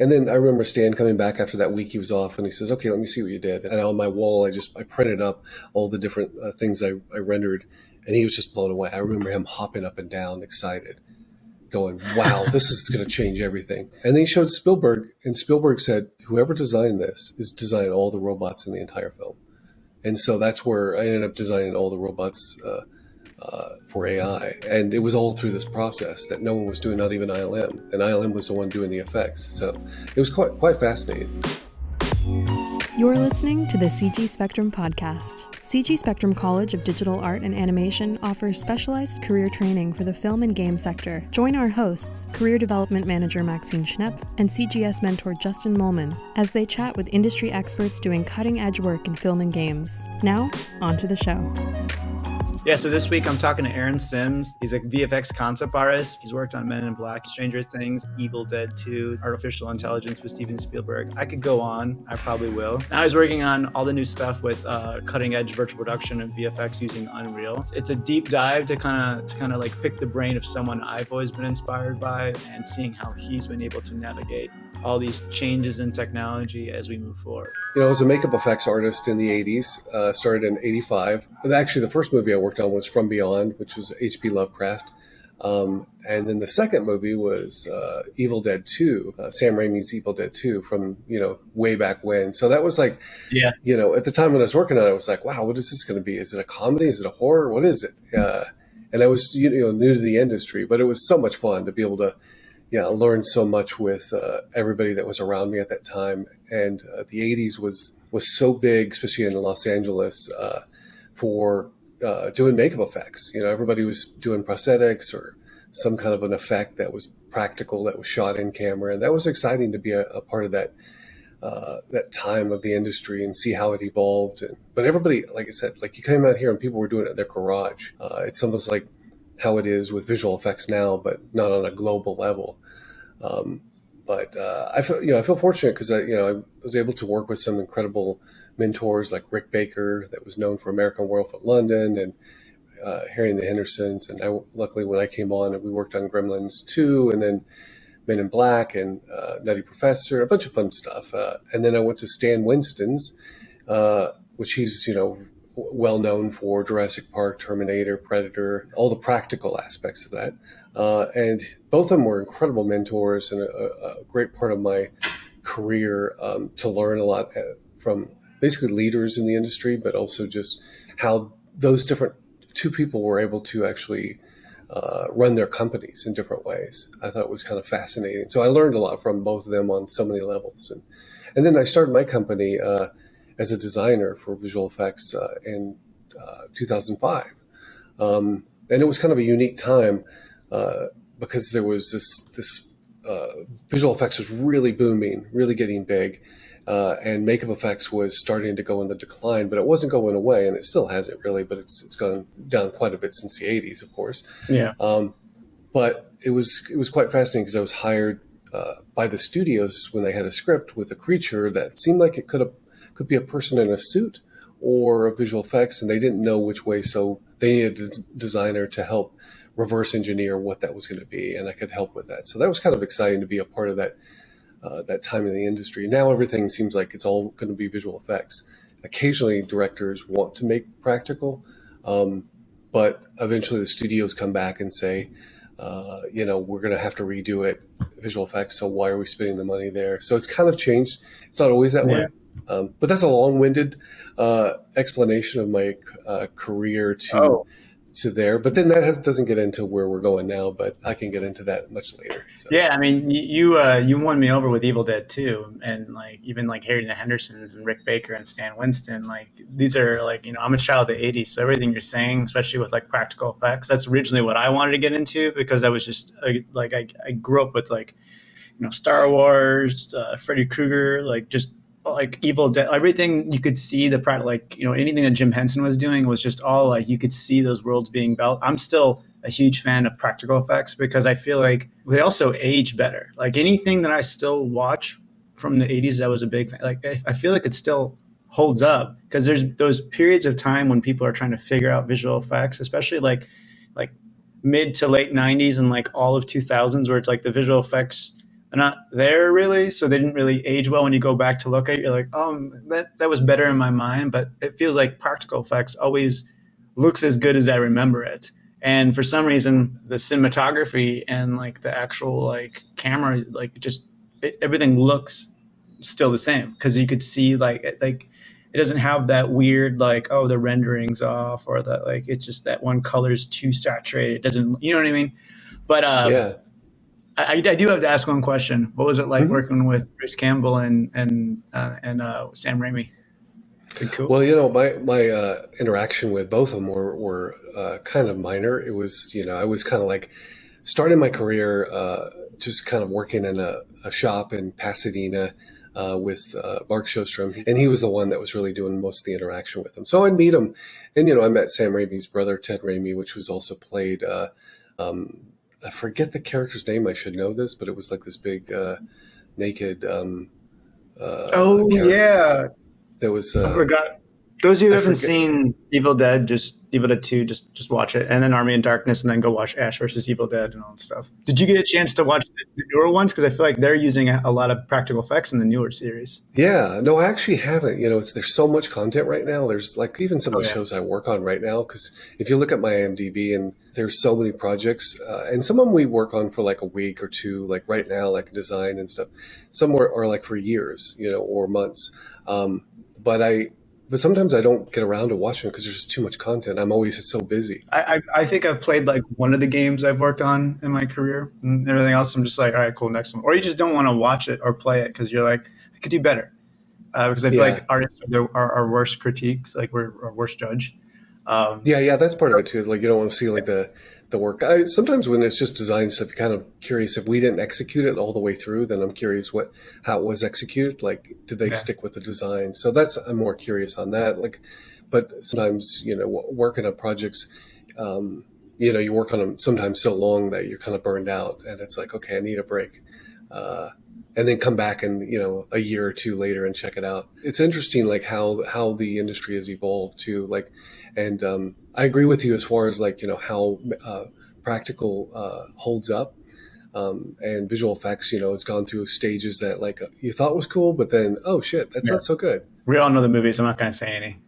And then I remember Stan coming back after that week he was off, and he says, "Okay, let me see what you did." And on my wall, I printed up all the different things I rendered, and he was just blown away. I remember him hopping up and down, excited, going, "Wow, this is going to change everything." And then he showed Spielberg, and Spielberg said, "Whoever designed this is designing all the robots in the entire film." And so that's where I ended up designing all the robots for AI. And it was all through this process that no one was doing, not even ILM. And ILM was the one doing the effects. So it was quite fascinating. You're listening to the CG Spectrum podcast. CG Spectrum College of Digital Art and Animation offers specialized career training for the film and game sector. Join our hosts, Career Development Manager Maxine Schnepp and CGS mentor Justin Molman, as they chat with industry experts doing cutting-edge work in film and games. Now, on to the show. Yeah, so this week I'm talking to Aaron Sims. He's a VFX Concept Artist. He's worked on Men in Black, Stranger Things, Evil Dead 2, Artificial Intelligence with Steven Spielberg. I could go on. I probably will. Now he's working on all the new stuff with cutting-edge virtual production and VFX using Unreal. It's a deep dive to kind of like pick the brain of someone I've always been inspired by and seeing how he's been able to navigate all these changes in technology as we move forward. You know, I was a makeup effects artist in the 80s, started in 85. Actually, the first movie I worked on was From Beyond, which was H.P. Lovecraft. And then the second movie was Evil Dead 2, Sam Raimi's Evil Dead 2 from, way back when. So that was like, at the time when I was working on it, I was like, wow, what is this going to be? Is it a comedy? Is it a horror? What is it? And I was, new to the industry, but it was so much fun to be able to learned so much with everybody that was around me at that time. And the 80s was so big, especially in Los Angeles, for doing makeup effects. Everybody was doing prosthetics or some kind of an effect that was practical, that was shot in camera. And that was exciting to be a part of that time of the industry and see how it evolved. But everybody, like I said, like you came out here and people were doing it at their garage. It's almost like how it is with visual effects now, but not on a global level. I feel fortunate because I was able to work with some incredible mentors like Rick Baker, that was known for American Werewolf in London, and Harry and the Hendersons. And luckily when I came on, we worked on Gremlins 2 and then Men in Black and Nutty Professor, a bunch of fun stuff. And then I went to Stan Winston's, which he's, well known for Jurassic Park, Terminator, Predator, all the practical aspects of that. And both of them were incredible mentors and a great part of my career to learn a lot from basically leaders in the industry, but also just how those different two people were able to actually run their companies in different ways. I thought it was kind of fascinating. So I learned a lot from both of them on so many levels. And then I started my company as a designer for visual effects in 2005. And it was kind of a unique time because there was this visual effects was really booming, really getting big. And makeup effects was starting to go in the decline, but it wasn't going away, and it still hasn't really, but it's gone down quite a bit since the 80s, of course. Yeah. But it was quite fascinating because I was hired by the studios when they had a script with a creature that seemed like it could be a person in a suit or a visual effects, and they didn't know which way, so they needed a designer to help reverse engineer what that was going to be, and I could help with that. So that was kind of exciting to be a part of that time in the industry. Now everything seems like it's all going to be visual effects. Occasionally directors want to make practical, but eventually the studios come back and say, we're going to have to redo it, visual effects, so why are we spending the money there? So it's kind of changed. It's not always that way. But that's a long-winded explanation of my career to there. But then that doesn't get into where we're going now, but I can get into that much later. So. Yeah, I mean, you won me over with Evil Dead 2, and even Harry and the Hendersons and Rick Baker and Stan Winston. These are I'm a child of the 80s, so everything you're saying, especially with practical effects, that's originally what I wanted to get into because I was just I grew up with Star Wars, Freddy Krueger, Evil Dead, everything you could see anything that Jim Henson was doing was just all you could see those worlds being built. I'm still a huge fan of practical effects because I feel like they also age better. Anything that I still watch from the 80s, I was a big fan. I feel like it still holds up because there's those periods of time when people are trying to figure out visual effects, especially mid to late 90s and all of 2000s, where it's the visual effects they're not there really, so they didn't really age well. When you go back to look at it, you're like, oh, that was better in my mind, but it feels like practical effects always looks as good as I remember it. And for some reason, the cinematography and like the actual like camera, like just everything looks still the same, because you could see like it doesn't have that weird like, oh, the rendering's off, or that like it's just that one color's too saturated. It doesn't, you know what I mean? But Yeah. I do have to ask one question. What was it like Mhm. working with Bruce Campbell and Sam Raimi? Is it cool? Well, my interaction with both of them were kind of minor. It was, I was kind of like starting my career just kind of working in a shop in Pasadena with Mark Shostrom, and he was the one that was really doing most of the interaction with him. So I'd meet him, and I met Sam Raimi's brother, Ted Raimi, which was also played. I forget the character's name. I should know this, but it was like this big naked Oh character yeah, that was. I forgot. Those of you who I haven't forget. seen Evil Dead, just Evil Dead 2, just watch it, and then Army in Darkness, and then go watch Ash versus Evil Dead and all that stuff. Did you get a chance to watch the newer ones? Because I feel like they're using a lot of practical effects in the newer series. Yeah, no, I actually haven't. There's so much content right now. There's like even some of Oh the yeah, shows I work on right now. Because if you look at my IMDb, and there's so many projects, and some of them we work on for like a week or two, like right now, like design and stuff. Some are like for years, or months. Um, but but sometimes I don't get around to watching it because there's just too much content. I'm always so busy. I think I've played like one of the games I've worked on in my career, and everything else I'm just like, all right, cool, next one. Or you just don't want to watch it or play it because you're like, I could do better. Because I feel like Yeah. artists are our worst critiques, like we're our worst judge. Um, Yeah, that's part of it too. Is like you don't want to see like the work. Sometimes when it's just design stuff, you're kind of curious if we didn't execute it all the way through. Then I'm curious how it was executed. Like, did they yeah, stick with the design? So I'm more curious on that. Like, but sometimes working on projects, you work on them sometimes so long that you're kind of burned out, and it's like, okay, I need a break. Uh, and then come back and a year or two later and check it out. It's interesting like how the industry has evolved too. Like, and I agree with you as far as like how practical holds up, and visual effects. It's gone through stages that like you thought was cool, but then oh shit, that's yeah. not so good. We all know the movies. I'm not going to say any.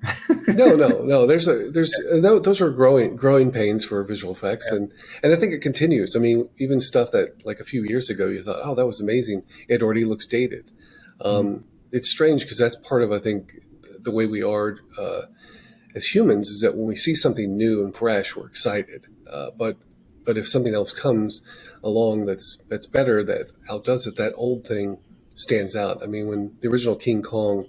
No, no, no. Those are growing pains for visual effects, Yeah. and I think it continues. I mean, even stuff that like a few years ago you thought, oh, that was amazing, it already looks dated. Mhm. It's strange because that's part of I think the way we are as humans is that when we see something new and fresh, we're excited. But if something else comes along that's better, that outdoes it, that old thing stands out. I mean, when the original King Kong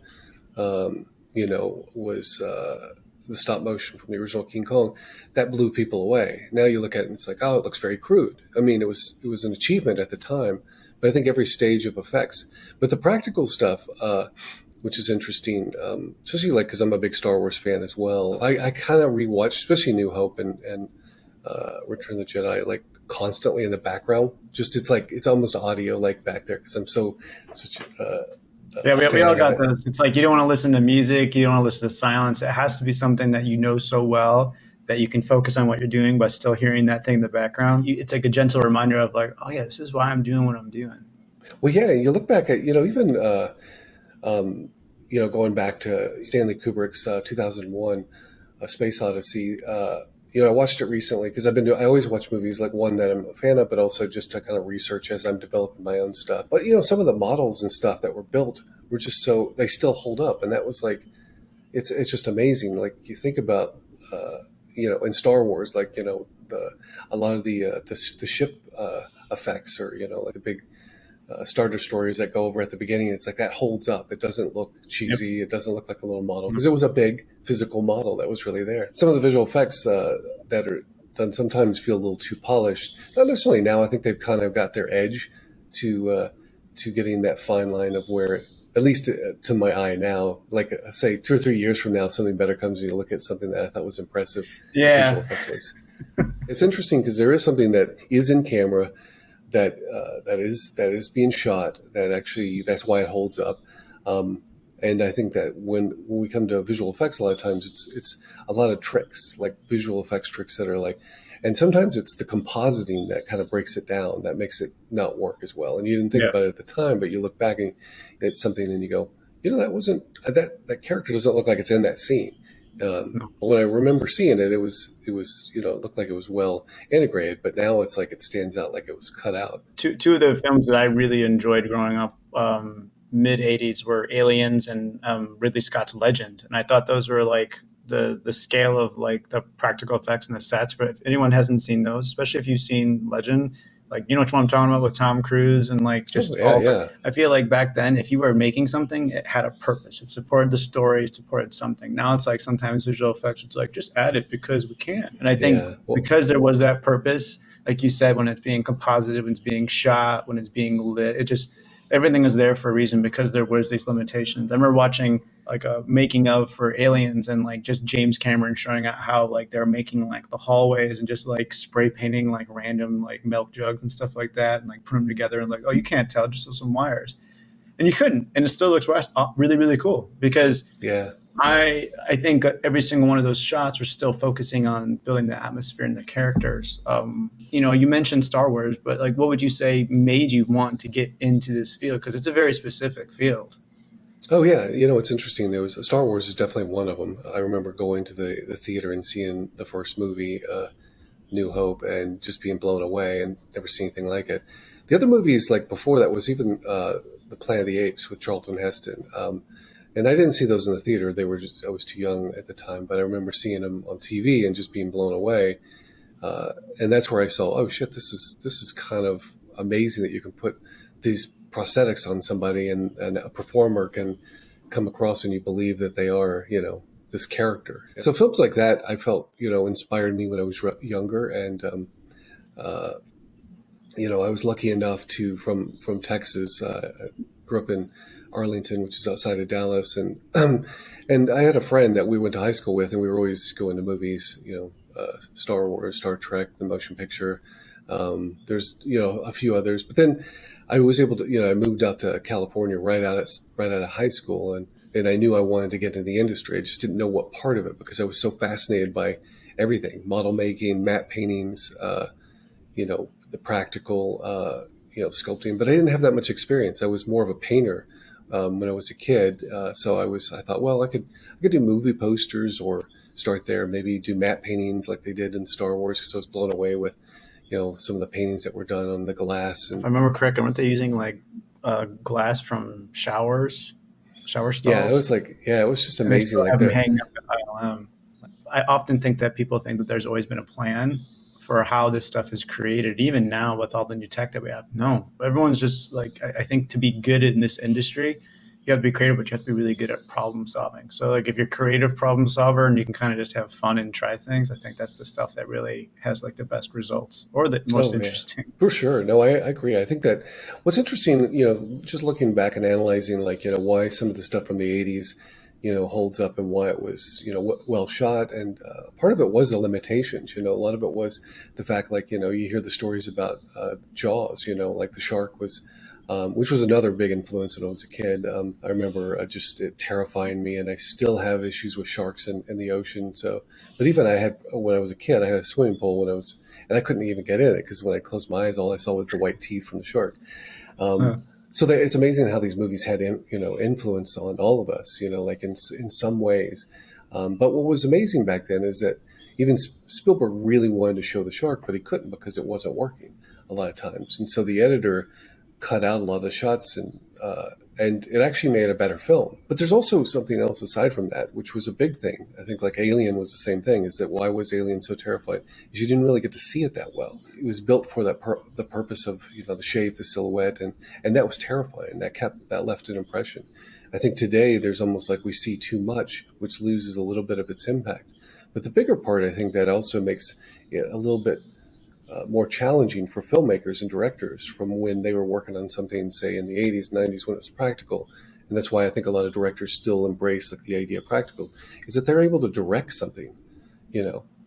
was the stop motion from the original King Kong, that blew people away. Now you look at it and it's like, oh, it looks very crude. I mean, it was an achievement at the time, but I think every stage of effects. But the practical stuff, which is interesting, especially like because I'm a big Star Wars fan as well. I kind of rewatch, especially New Hope and Return of the Jedi, like constantly in the background. Just it's like it's almost audio like back there because I'm such Yeah, a we all fan of got it. those. It's like you don't want to listen to music, you don't want to listen to silence. It has to be something that you know so well that you can focus on what you're doing, but still hearing that thing in the background. It's like a gentle reminder of like, oh yeah, this is why I'm doing what I'm doing. Well, yeah, you look back at even um, going back to Stanley Kubrick's 2001, A Space Odyssey. I watched it recently because I always watch movies like one that I'm a fan of, but also just to kind of research as I'm developing my own stuff. But some of the models and stuff that were built were just they still hold up, and that was like it's just amazing. Like you think about in Star Wars, like the a lot of the ship effects, or like the big Star Destroyers that go over at the beginning. It's like that holds up. It doesn't look Yep. cheesy. It doesn't look like a little model because it was a big physical model that was really there. Some of the visual effects that are done sometimes feel a little too polished. Not necessarily now. I think they've kind of got their edge to getting that fine line of where, at least to my eye now, like say 2 or 3 years from now, something better comes and you look at something that I thought was impressive visual Yeah. effects wise. It's interesting because there is something that is in camera that is being shot that actually that's why it holds up. Um, And I think that when we come to visual effects, a lot of times it's a lot of tricks, like visual effects tricks that are like, and sometimes it's the compositing that kind of breaks it down, that makes it not work as well. And you didn't think Yeah. about it at the time, but you look back and it's something, and you go, that wasn't that character doesn't look like it's in that scene. No. But when I remember seeing it, it was it looked like it was well integrated, but now it's like it stands out like it was cut out. Two of the films that I really enjoyed growing up, mid '80s, were Aliens and Ridley Scott's Legend, and I thought those were like the scale of like the practical effects and the sets. But if anyone hasn't seen those, especially if you've seen Legend, like which one I'm talking about with Tom Cruise and like just Yeah. I feel like back then, if you were making something, it had a purpose. It supported the story. It supported something. Now it's like sometimes visual effects, it's like just add it because we can. And I think because there was that purpose, like you said, when it's being composited, when it's being shot, when it's being lit, it just everything is there for a reason because there was these limitations. I remember watching like a making of for Aliens and like just James Cameron showing out how like they're making like the hallways and just like spray painting like random like milk jugs and stuff like that and like put them together and like, oh, you can't tell, just some wires. And you couldn't. And it still looks really, really cool because I think every single one of those shots were still focusing on building the atmosphere and the characters. You mentioned Star Wars, but like, what would you say made you want to get into this field? Because it's a very specific field. Oh yeah, it's interesting. There was Star Wars is definitely one of them. I remember going to the theater and seeing the first movie, New Hope, and just being blown away and never seen anything like it. The other movies like before that was even the Planet of the Apes with Charlton Heston. And I didn't see those in the theater. I was too young at the time, but I remember seeing them on TV and just being blown away. And that's where I saw, oh shit, this is kind of amazing that you can put these prosthetics on somebody and a performer can come across and you believe that they are, this character. So films like that, I felt, inspired me when I was younger. And, I was lucky enough to, from Texas, grew up in Arlington, which is outside of Dallas. And, and I had a friend that we went to high school with, and we were always going to movies, Star Wars, Star Trek, the motion picture. There's, a few others, but then I was able to, I moved out to California right out of high school. And I knew I wanted to get into the industry. I just didn't know what part of it because I was so fascinated by everything, model making, matte paintings, the practical, sculpting, but I didn't have that much experience. I was more of a painter when I was a kid. So I thought, well, I could do movie posters or start there, maybe do matte paintings like they did in Star Wars, because I was blown away with, some of the paintings that were done on the glass. And if I remember correctly, weren't they using like glass from shower stalls? Yeah, it was just amazing. Like them hanging up at ILM. I often think that people think that there's always been a plan for how this stuff is created, even now with all the new tech that we have. No, everyone's just like, I think to be good in this industry, you have to be creative, but you have to be really good at problem solving. So like if you're a creative problem solver and you can kind of just have fun and try things, I think that's the stuff that really has like the best results or the most interesting. For sure. No, I agree. I think that what's interesting, just looking back and analyzing like, why some of the stuff from the 80s, holds up and why it was, well shot. And part of it was the limitations, a lot of it was the fact, like, you hear the stories about Jaws, like the shark was, which was another big influence when I was a kid. I remember just it terrifying me, and I still have issues with sharks in the ocean. So, but even when I was a kid, I had a swimming pool and I couldn't even get in it because when I closed my eyes, all I saw was the white teeth from the shark. So it's amazing how these movies had, influence on all of us, like in some ways. But what was amazing back then is that even Spielberg really wanted to show the shark, but he couldn't because it wasn't working a lot of times. And so the editor cut out a lot of the shots and it actually made a better film. But there's also something else aside from that, which was a big thing. I think like Alien was the same thing, is that why was Alien so terrifying? Is you didn't really get to see it that well. It was built for that the purpose of, the shape, the silhouette, and that was terrifying. That left an impression. I think today there's almost like we see too much, which loses a little bit of its impact. But the bigger part, I think that also makes it a little bit more challenging for filmmakers and directors from when they were working on something, say in the 80s, 90s, when it was practical. And that's why I think a lot of directors still embrace like the idea of practical, is that they're able to direct something,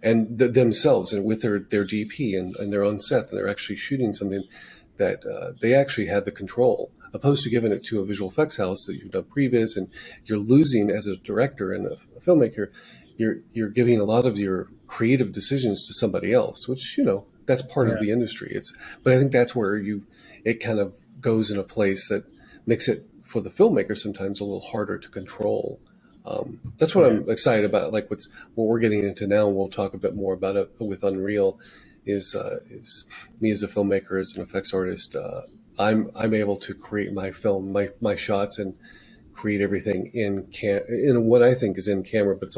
and themselves and with their DP and they're on set and they're actually shooting something that they actually had the control opposed to giving it to a visual effects house that you've done previous, and you're losing as a director and a filmmaker. You're giving a lot of your creative decisions to somebody else, which, that's part of the industry. But I think that's where it kind of goes in a place that makes it for the filmmaker sometimes a little harder to control. That's what I'm excited about. Like what we're getting into now, and we'll talk a bit more about it with Unreal. Is me as a filmmaker, as an effects artist. I'm able to create my film, my shots, and create everything in what I think is in camera, but it's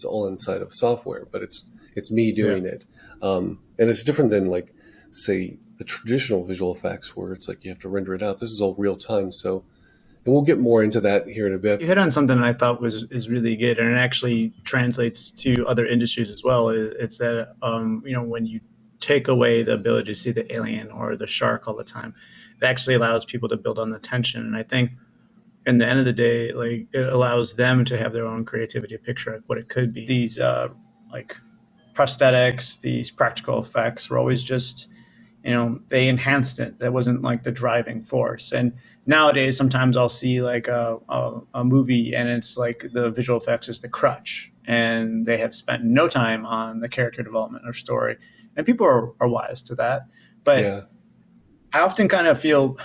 all inside of software. But it's me doing it, and it's different than like, say, the traditional visual effects where it's like you have to render it out. This is all real time, so. And we'll get more into that here in a bit. You hit on something that I thought is really good, and it actually translates to other industries as well. It's that when you take away the ability to see the alien or the shark all the time, it actually allows people to build on the tension. And I think, in the end of the day, like it allows them to have their own creativity to picture what it could be. These like prosthetics, these practical effects were always just, they enhanced it. That wasn't like the driving force. And nowadays, sometimes I'll see like a movie and it's like the visual effects is the crutch, and they have spent no time on the character development or story. And people are wise to that. But I often kind of feel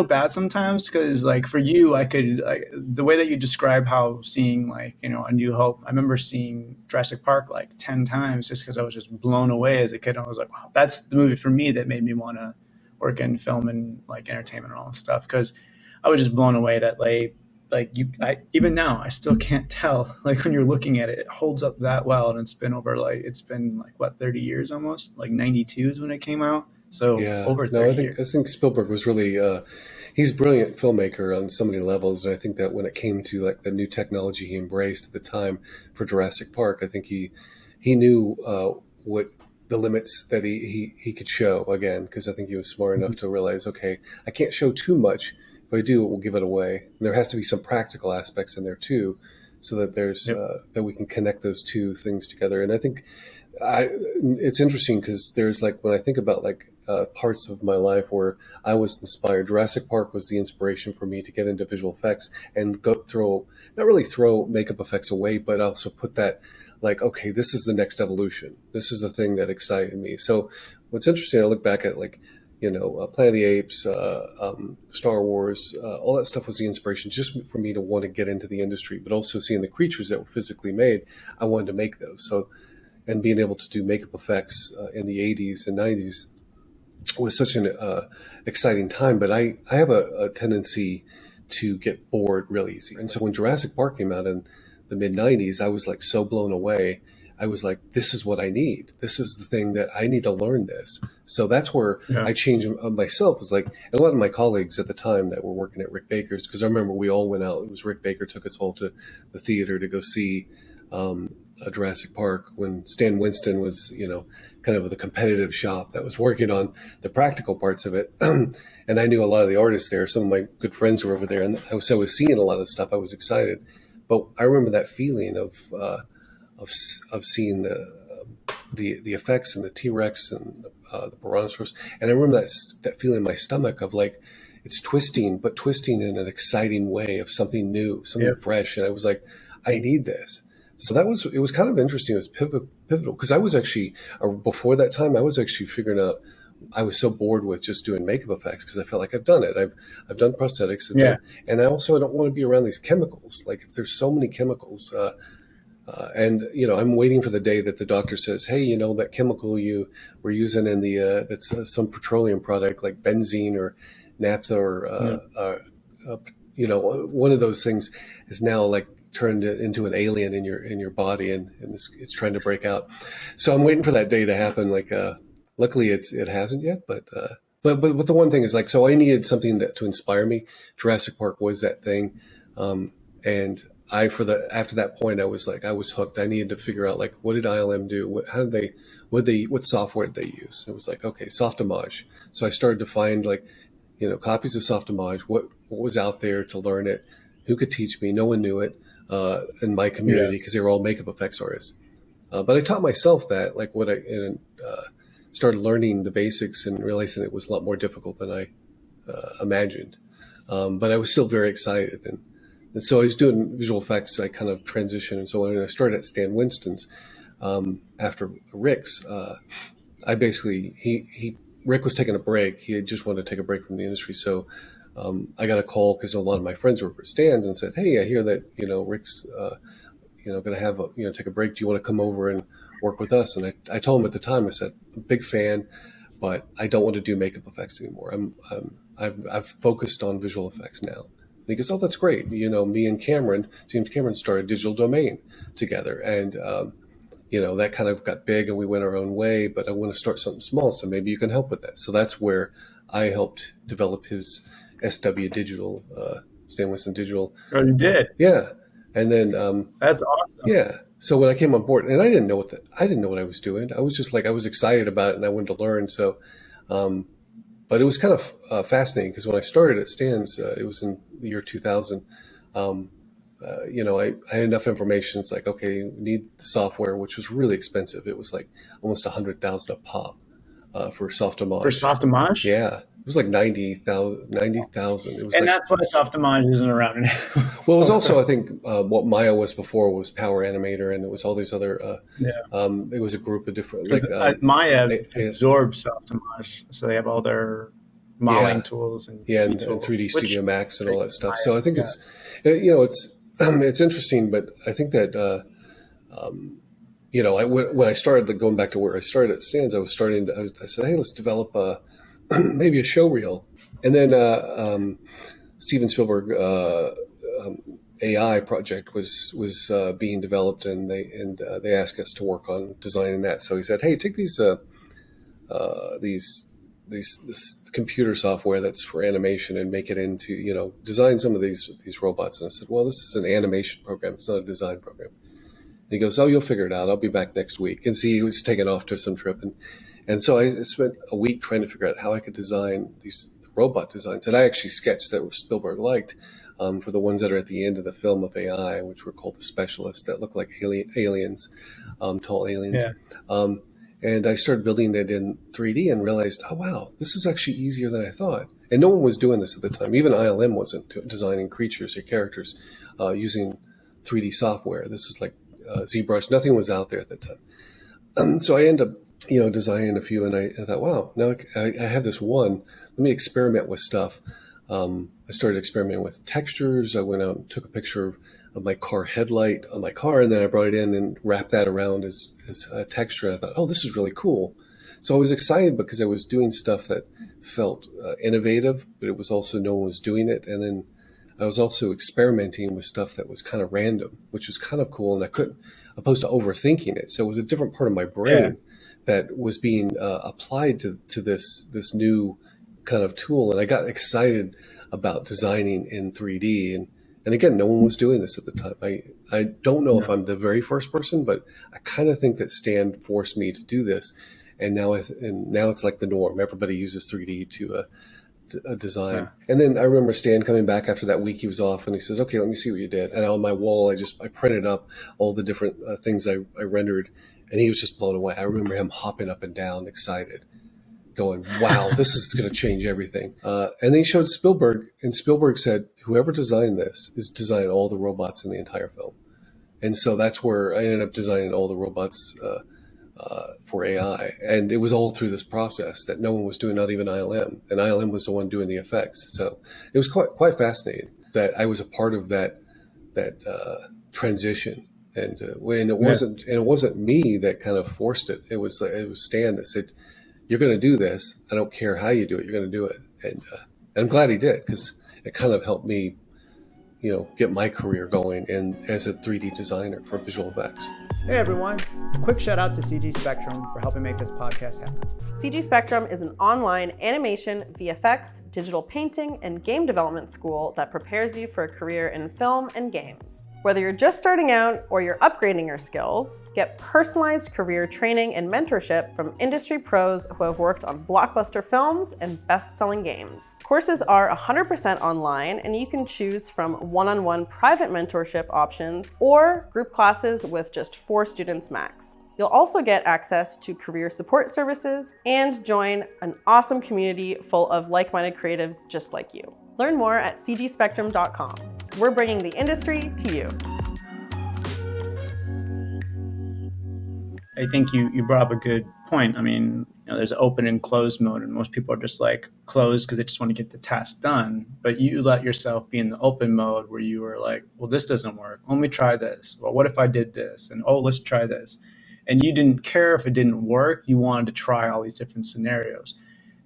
bad sometimes because, like, for you, the way that you describe how seeing, like, A New Hope, I remember seeing Jurassic Park like 10 times just because I was just blown away as a kid. I was like, wow, that's the movie for me that made me want to work in film and like entertainment and all that stuff, because I was just blown away that even now I still can't tell, like, when you're looking at it, it holds up that well. And it's been what, 30 years almost, like 92 is when it came out. So over 30 years. I think Spielberg was really, he's a brilliant filmmaker on so many levels. And I think that when it came to like the new technology he embraced at the time for Jurassic Park, I think he knew what the limits that he could show again, because I think he was smart enough to realize, okay, I can't show too much. If I do, it will give it away. And there has to be some practical aspects in there too, so that there's that we can connect those two things together. And I think it's interesting because there's like, when I think about like parts of my life where I was inspired, Jurassic Park was the inspiration for me to get into visual effects and not really throw makeup effects away, but also put that like, okay, this is the next evolution. This is the thing that excited me. So what's interesting, I look back at like, Planet of the Apes, Star Wars, all that stuff was the inspiration just for me to want to get into the industry, but also seeing the creatures that were physically made, I wanted to make those. So, and being able to do makeup effects in the 80s and 90s was such an exciting time. But I have a tendency to get bored real easy. And so when Jurassic Park came out in the mid 90s, I was like so blown away. I was like, this is what I need. This is the thing that I need to learn this. So that's where I changed myself. It's like a lot of my colleagues at the time that were working at Rick Baker's, because I remember we all went out. It was Rick Baker took us all to the theater to go see Jurassic Park when Stan Winston was, kind of the competitive shop that was working on the practical parts of it. And I knew a lot of the artists there. Some of my good friends were over there, and I was seeing a lot of stuff. I was excited, but I remember that feeling of seeing the effects and the T-Rex and the Brontosaurus, and I remember that feeling in my stomach of like it's twisting, but twisting in an exciting way of something new, something fresh, and I was like, I need this. So it was kind of interesting. It was pivotal because I was actually before that time I was actually figuring out. I was so bored with just doing makeup effects because I felt like I've done it. I've done prosthetics, and I also don't want to be around these chemicals. Like there's so many chemicals. And I'm waiting for the day that the doctor says, hey, that chemical you were using in the that's some petroleum product like benzene or naphtha or one of those things is now like turned into an alien in your body, and it's trying to break out. So I'm waiting for that day to happen. Like luckily it hasn't yet, but the one thing is like, so I needed something to inspire me. Jurassic Park was that thing, and after that point, I was hooked. I needed to figure out like, what did ILM do? What software did they use? It was like, okay, Softimage. So I started to find like, copies of Softimage, what was out there to learn it, who could teach me. No one knew it in my community because they were all makeup effects artists. But I taught myself that, like started learning the basics and realizing it was a lot more difficult than imagined. But I was still very excited. And so I was doing visual effects. I kind of transitioned. And so when I started at Stan Winston's, after Rick's, I basically, Rick was taking a break. He had just wanted to take a break from the industry. So I got a call because a lot of my friends were at Stan's and said, "Hey, I hear that, Rick's, going to have take a break. Do you want to come over and work with us?" And I told him at the time, I said, "I'm a big fan, but I don't want to do makeup effects anymore. I've focused on visual effects now." And he goes, "Oh, that's great. Me and James Cameron started Digital Domain together. And, that kind of got big and we went our own way, but I want to start something small. So maybe you can help with that." So that's where I helped develop his SW Digital, Stan Winston Digital. Oh, you did? Yeah. And then, that's awesome. Yeah. So when I came on board, and I didn't know what I was doing. I was just I was excited about it and I wanted to learn. So, but it was kind of fascinating because when I started at Stan's, it was in the year 2000. I had enough information. It's like, okay, we need the software, which was really expensive. It was like almost $100,000 a pop for Softimage. For Softimage? Yeah. It was like 90,000. It was, and that's why Softimage isn't around anymore. Well, it was also, I think, what Maya was before was Power Animator, and it was all these other. It was a group of different. Maya absorbed Softimage, so they have all their modeling tools and and 3D Studio Max and all that stuff. So I think it's interesting, but I think that when I started going back to where I started at Stan's, I said, "Hey, let's develop maybe a show reel." And then Steven Spielberg AI project was being developed, and they asked us to work on designing that. So he said, "Hey, take this computer software that's for animation and make it into design some of these robots." And I said, "Well, this is an animation program. It's not a design program." And he goes, "Oh, you'll figure it out. I'll be back next week." And see, he was taken off to some trip, and so I spent a week trying to figure out how I could design these robot designs that I actually sketched that Spielberg liked, for the ones that are at the end of the film of AI, which were called the specialists, that look like aliens, tall aliens. Yeah. And I started building it in 3D and realized, oh, wow, this is actually easier than I thought. And no one was doing this at the time. Even ILM wasn't designing creatures or characters using 3D software. This was like ZBrush. Nothing was out there at the time. So I ended up designing a few, and I thought, wow, now I have this one. Let me experiment with stuff. I started experimenting with textures. I went out and took a picture of my car headlight on my car, and then I brought it in and wrapped that around as a texture. And I thought, oh, this is really cool. So I was excited because I was doing stuff that felt innovative, but it was also no one was doing it. And then I was also experimenting with stuff that was kind of random, which was kind of cool. And I couldn't, opposed to overthinking it. So it was a different part of my brain that was being applied to this new kind of tool. And I got excited about designing in 3D. And again, no one was doing this at the time. I don't know if I'm the very first person, but I kind of think that Stan forced me to do this. And now it's like the norm. Everybody uses 3D to design. Yeah. And then I remember Stan coming back after that week he was off, and he says, "Okay, let me see what you did." And on my wall, I printed up all the different things I rendered, and he was just blown away. I remember him hopping up and down, excited, going, "Wow, this is going to change everything." And then he showed Spielberg, and Spielberg said, "Whoever designed this is designing all the robots in the entire film." And so that's where I ended up designing all the robots for AI. And it was all through this process that no one was doing, not even ILM. And ILM was the one doing the effects. So it was quite fascinating that I was a part of that transition. And it wasn't me that kind of forced it. It was Stan that said, "You're going to do this. I don't care how you do it. You're going to do it." And I'm glad he did, because it kind of helped me, get my career going as a 3D designer for visual effects. Hey everyone, a quick shout out to CG Spectrum for helping make this podcast happen. CG Spectrum is an online animation, VFX, digital painting, and game development school that prepares you for a career in film and games. Whether you're just starting out or you're upgrading your skills, get personalized career training and mentorship from industry pros who have worked on blockbuster films and best-selling games. Courses are 100% online, and you can choose from one-on-one private mentorship options or group classes with just 4 students max. You'll also get access to career support services and join an awesome community full of like-minded creatives just like you. Learn more at cgspectrum.com. We're bringing the industry to you. I think you brought up a good point. I mean, there's open and closed mode, and most people are just like closed because they just want to get the task done. But you let yourself be in the open mode where you were like, well, this doesn't work. Let me try this. Well, what if I did this? And oh, let's try this. And you didn't care if it didn't work. You wanted to try all these different scenarios.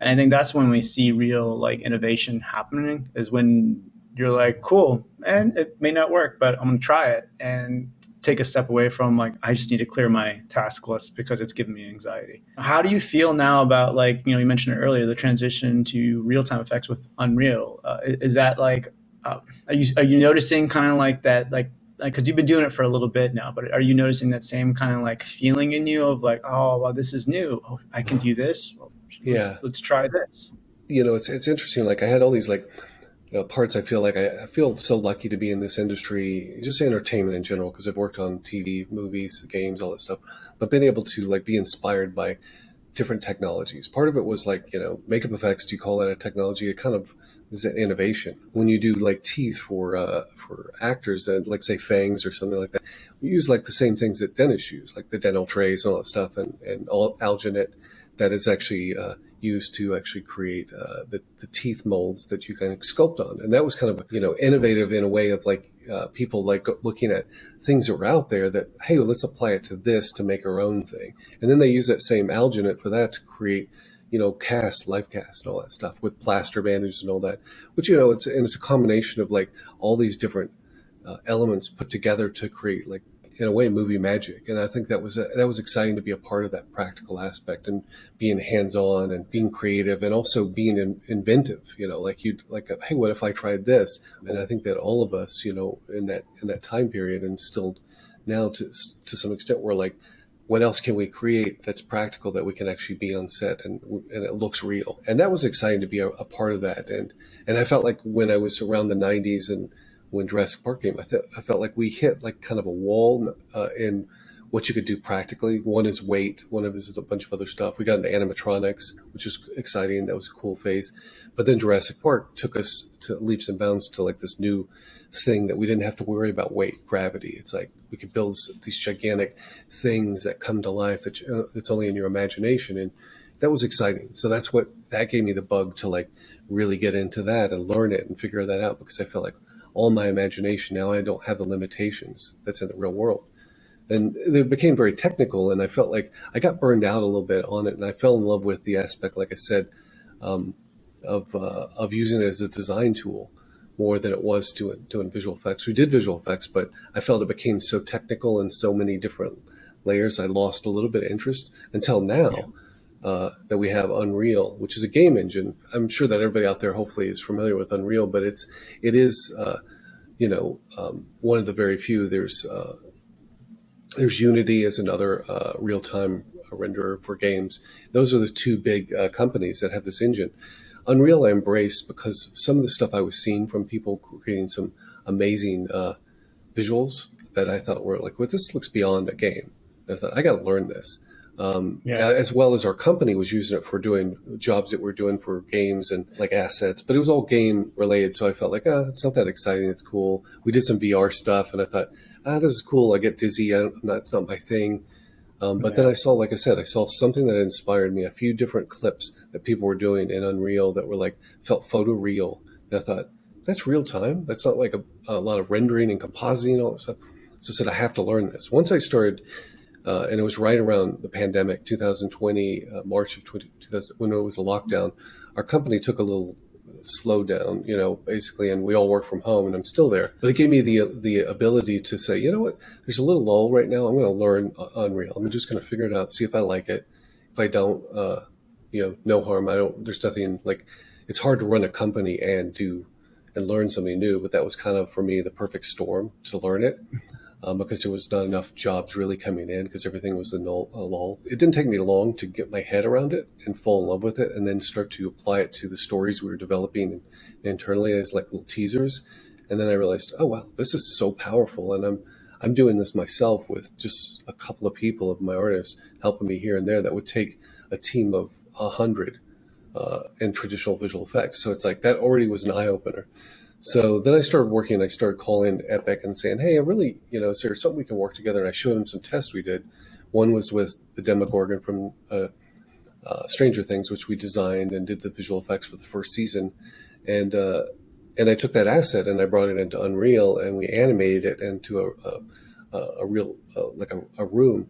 And I think that's when we see real like innovation happening, is when you're like, cool, and it may not work, but I'm going to try it. And take a step away from like, I just need to clear my task list because it's giving me anxiety. How do you feel now about like, you mentioned it earlier, the transition to real-time effects with Unreal? Is that like, are you noticing kind of like that, like, because you've been doing it for a little bit now, but are you noticing that same kind of like feeling in you of like, oh, well, this is new. Oh, I can do this. Well, let's try this. It's interesting. Like I had all these like, parts. I feel like I feel so lucky to be in this industry, just entertainment in general, because I've worked on TV, movies, games, all that stuff, but been able to like be inspired by different technologies. Part of it was like, makeup effects. Do you call that a technology? It kind of is an innovation. When you do like teeth for actors, and like say fangs or something like that, we use like the same things that dentists use, like the dental trays and all that stuff, and all alginate that is actually used to actually create the teeth molds that you can sculpt on. And that was kind of, innovative in a way of like people like looking at things that were out there that, hey, well, let's apply it to this to make our own thing. And then they use that same alginate for that to create, life cast and all that stuff with plaster bandages and all that, which, it's a combination of like all these different elements put together to create like, in a way, movie magic. And I think that was exciting to be a part of that practical aspect and being hands-on and being creative and also being inventive, hey, what if I tried this? And I think that all of us, in that time period and still now to some extent, we're like, what else can we create that's practical that we can actually be on set and it looks real? And that was exciting to be a part of that. And I felt like when I was around the 90s and when Jurassic Park came, I felt like we hit like kind of a wall in what you could do practically. One is weight. One of it is a bunch of other stuff. We got into animatronics, which is exciting. That was a cool phase. But then Jurassic Park took us to leaps and bounds to like this new thing that we didn't have to worry about weight, gravity. It's like we could build these gigantic things that come to life that's only in your imagination. And that was exciting. So that gave me the bug to like really get into that and learn it and figure that out, because I felt like all my imagination, now I don't have the limitations that's in the real world. And it became very technical, and I felt like I got burned out a little bit on it, and I fell in love with the aspect, like I said, of using it as a design tool more than it was doing visual effects. We did visual effects, but I felt it became so technical and so many different layers, I lost a little bit of interest until now. Yeah. That we have Unreal, which is a game engine. I'm sure that everybody out there hopefully is familiar with Unreal, but it is one of the very few. There's Unity as another real-time renderer for games. Those are the two big companies that have this engine. Unreal I embraced because some of the stuff I was seeing from people creating some amazing visuals that I thought were like, well, this looks beyond a game. And I thought, I got to learn this. As well as our company was using it for doing jobs that we're doing for games and like assets, but it was all game related. So I felt like, it's not that exciting. It's cool. We did some VR stuff and I thought, this is cool. I get dizzy. It's not my thing. But then I saw something that inspired me, a few different clips that people were doing in Unreal that were felt photo real. And I thought, that's real time. That's not like a lot of rendering and compositing and all that stuff. So I said, I have to learn this. Once I started, and it was right around the pandemic, 2020, March of 2000, when it was a lockdown, our company took a little slowdown, basically, and we all work from home, and I'm still there. But it gave me the ability to say, you know what, there's a little lull right now. I'm going to learn Unreal. I'm just going to figure it out, see if I like it. If I don't, no harm. There's nothing it's hard to run a company and learn something new, but that was kind of, for me, the perfect storm to learn it. Because there was not enough jobs really coming in because everything was a lull. It didn't take me long to get my head around it and fall in love with it and then start to apply it to the stories we were developing internally as like little teasers. And then I realized, oh, wow, this is so powerful. And I'm doing this myself with just a couple of people of my artists helping me here and there. That would take a team of 100 in traditional visual effects. So it's like that already was an eye opener. So then I started working. I started calling Epic and saying, "Hey, I really, is there something we can work together?" And I showed them some tests we did. One was with the Demogorgon from Stranger Things, which we designed and did the visual effects for the first season, and I took that asset and I brought it into Unreal and we animated it into a real like a room,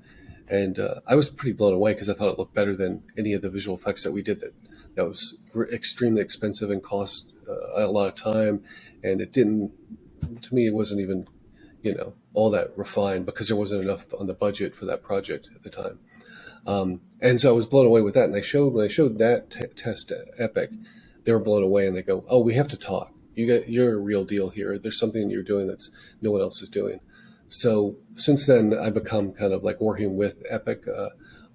and I was pretty blown away because I thought it looked better than any of the visual effects that we did. That was extremely expensive and cost a lot of time, and it didn't. To me, it wasn't even all that refined because there wasn't enough on the budget for that project at the time. And so I was blown away with that. And when I showed that test to Epic, they were blown away and they go, "Oh, we have to talk. You're a real deal here. There's something you're doing that's no one else is doing." So since then, I've become kind of like working with Epic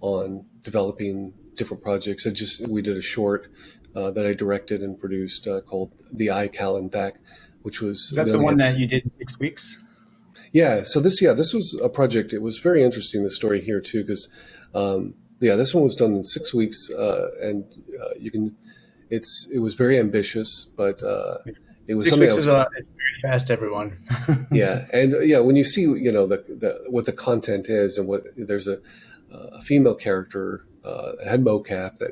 on developing different projects. We did a short that I directed and produced called the Eye Calanthek, which was... Is that the one that you did in 6 weeks? Yeah. So this was a project. It was very interesting, the story here too, because this one was done in 6 weeks, and it was very ambitious, but it was 6 something weeks is very fast, everyone. Yeah, and when you see what the content is, and there's a female character that had mocap, that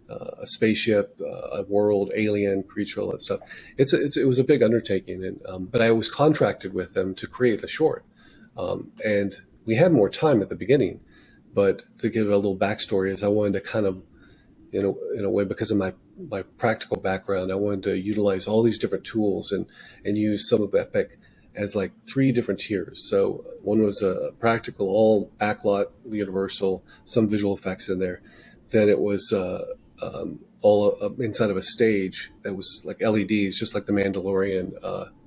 a spaceship, a world, alien creature, all that stuff. It was a big undertaking, and but I was contracted with them to create a short, and we had more time at the beginning. But to give a little backstory, is I wanted to kind of, in a way, because of my practical background, I wanted to utilize all these different tools and use some of Epic as like 3 different tiers. So one was a practical, all backlot, universal, some visual effects in there. Then it was all inside of a stage that was like LEDs, just like the Mandalorian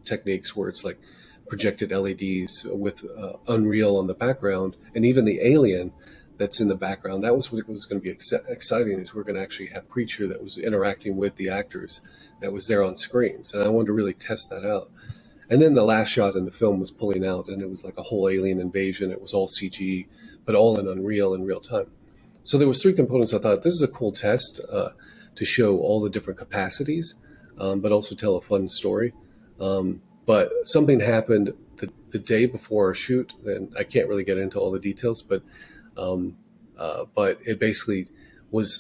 techniques, where it's like projected LEDs with Unreal on the background, and even the alien that's in the background. That was what was going to be exciting, is we're going to actually have creature that was interacting with the actors that was there on screens. And I wanted to really test that out. And then the last shot in the film was pulling out, and it was like a whole alien invasion. It was all CG, but all in Unreal in real time. So there was 3 components. I thought this is a cool test to show all the different capacities, but also tell a fun story. But something happened the day before our shoot, and I can't really get into all the details, but it basically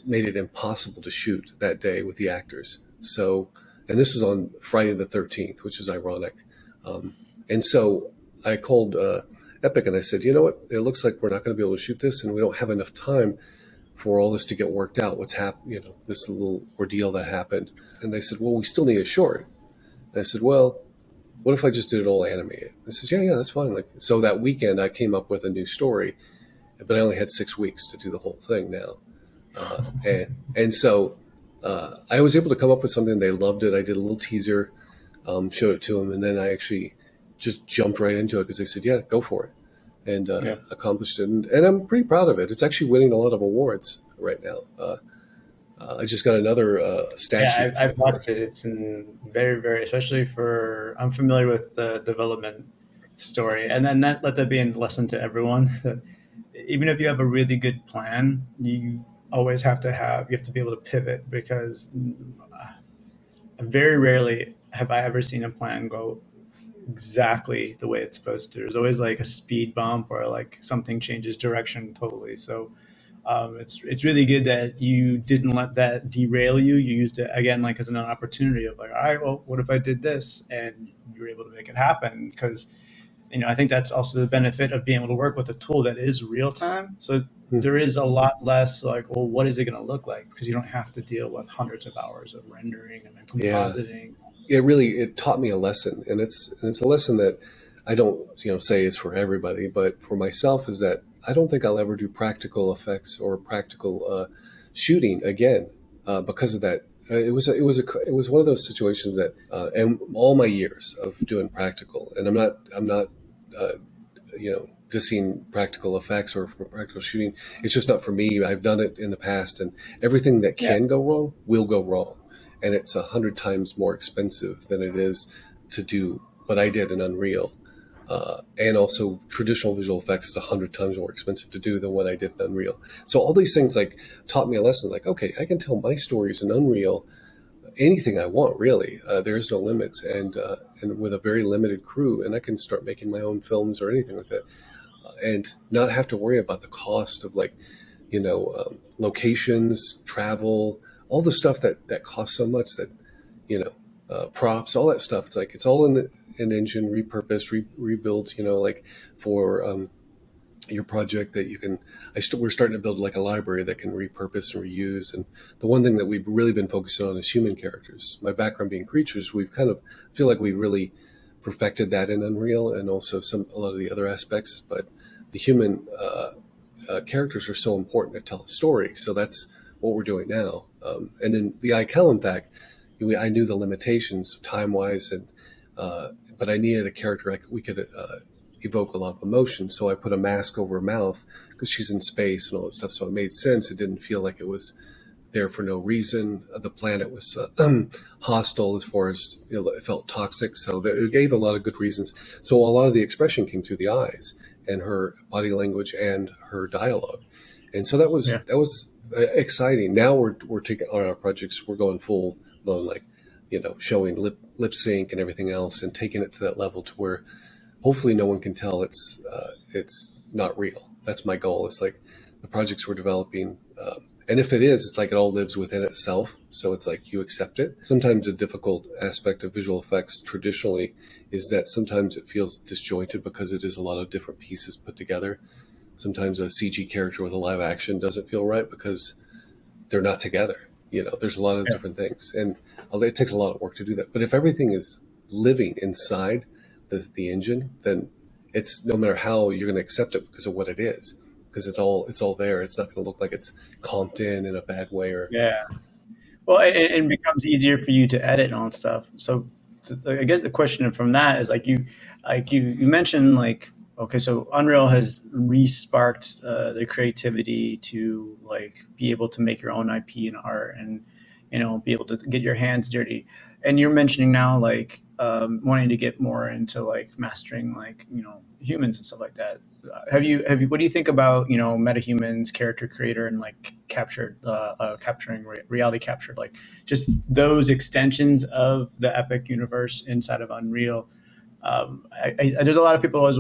made it impossible to shoot that day with the actors. So, and this was on Friday the 13th, which is ironic. And so I called Epic and I said, "You know what? It looks like we're not going to be able to shoot this, and we don't have enough time for all this to get worked out. What's happened? This little ordeal that happened." And they said, "Well, we still need a short." And I said, "Well, what if I just did it all animated?" I said, yeah, that's fine. So that weekend I came up with a new story, but I only had 6 weeks to do the whole thing now. So I was able to come up with something. They loved it. I did a little teaser, showed it to them, and then I actually just jumped right into it because they said, "Yeah, go for it," and accomplished it. And I'm pretty proud of it. It's actually winning a lot of awards right now. I just got another statue. Yeah, I've watched it. It's very, very, especially I'm familiar with the development story. And then let that be a lesson to everyone that even if you have a really good plan, you always have to be able to pivot, because very rarely have I ever seen a plan go exactly the way it's supposed to. There's always like a speed bump or like something changes direction totally. So it's really good that you didn't let that derail you. You used it again, like as an opportunity of like, all right, well, what if I did this? And you were able to make it happen, because, I think that's also the benefit of being able to work with a tool that is real time. So there is a lot less like, well, what is it going to look like? Because you don't have to deal with hundreds of hours of rendering and then compositing. Yeah. It taught me a lesson, and it's a lesson that I don't, say is for everybody, but for myself is that I don't think I'll ever do practical effects or practical shooting again because of that. It was one of those situations that, and all my years of doing practical, and I'm not dissing practical effects or practical shooting. It's just not for me. I've done it in the past, and everything that can go wrong will go wrong, and it's 100 times more expensive than it is to do what I did in Unreal. And also traditional visual effects is 100 times more expensive to do than what I did in Unreal. So all these things like taught me a lesson, like, okay, I can tell my stories in Unreal anything I want, really. There is no limits, and with a very limited crew, and I can start making my own films or anything like that, and not have to worry about the cost of like, locations, travel, all the stuff that costs so much that, props, all that stuff. It's like it's all in an engine, repurposed, rebuilt. Like for your project that you can. We're starting to build like a library that can repurpose and reuse. And the one thing that we've really been focusing on is human characters. My background being creatures, we've kind of feel like we really perfected that in Unreal, and also a lot of the other aspects. But the human characters are so important to tell a story. So that's what we're doing now. And then the Eye Calanthek, I knew the limitations time-wise, and but I needed a character we could evoke a lot of emotion. So I put a mask over her mouth because she's in space and all that stuff. So it made sense. It didn't feel like it was there for no reason. The planet was hostile as far as it felt toxic. So it gave a lot of good reasons. So a lot of the expression came through the eyes and her body language and her dialogue. And so that was exciting. Now we're taking on our projects. We're going full blown, like, showing lip sync and everything else, and taking it to that level to where hopefully no one can tell it's not real. That's my goal. It's like the projects we're developing. And if it is, it's like it all lives within itself. So it's like you accept it. Sometimes a difficult aspect of visual effects traditionally is that sometimes it feels disjointed because it is a lot of different pieces put together. Sometimes a CG character with a live action doesn't feel right because they're not together. There's a lot of different things, and it takes a lot of work to do that. But if everything is living inside the engine, then it's no matter how you're going to accept it because of what it is, because it's all there. It's not going to look like it's comped in a bad way or well, it becomes easier for you to edit on stuff. So I guess the question from that is you mentioned, like, okay, so Unreal has re-sparked the creativity to like be able to make your own IP and art, and be able to get your hands dirty. And you're mentioning now like wanting to get more into like mastering like humans and stuff like that. Have you what do you think about Metahumans, character creator, and like capturing reality capture, like just those extensions of the epic universe inside of Unreal? There's a lot of people always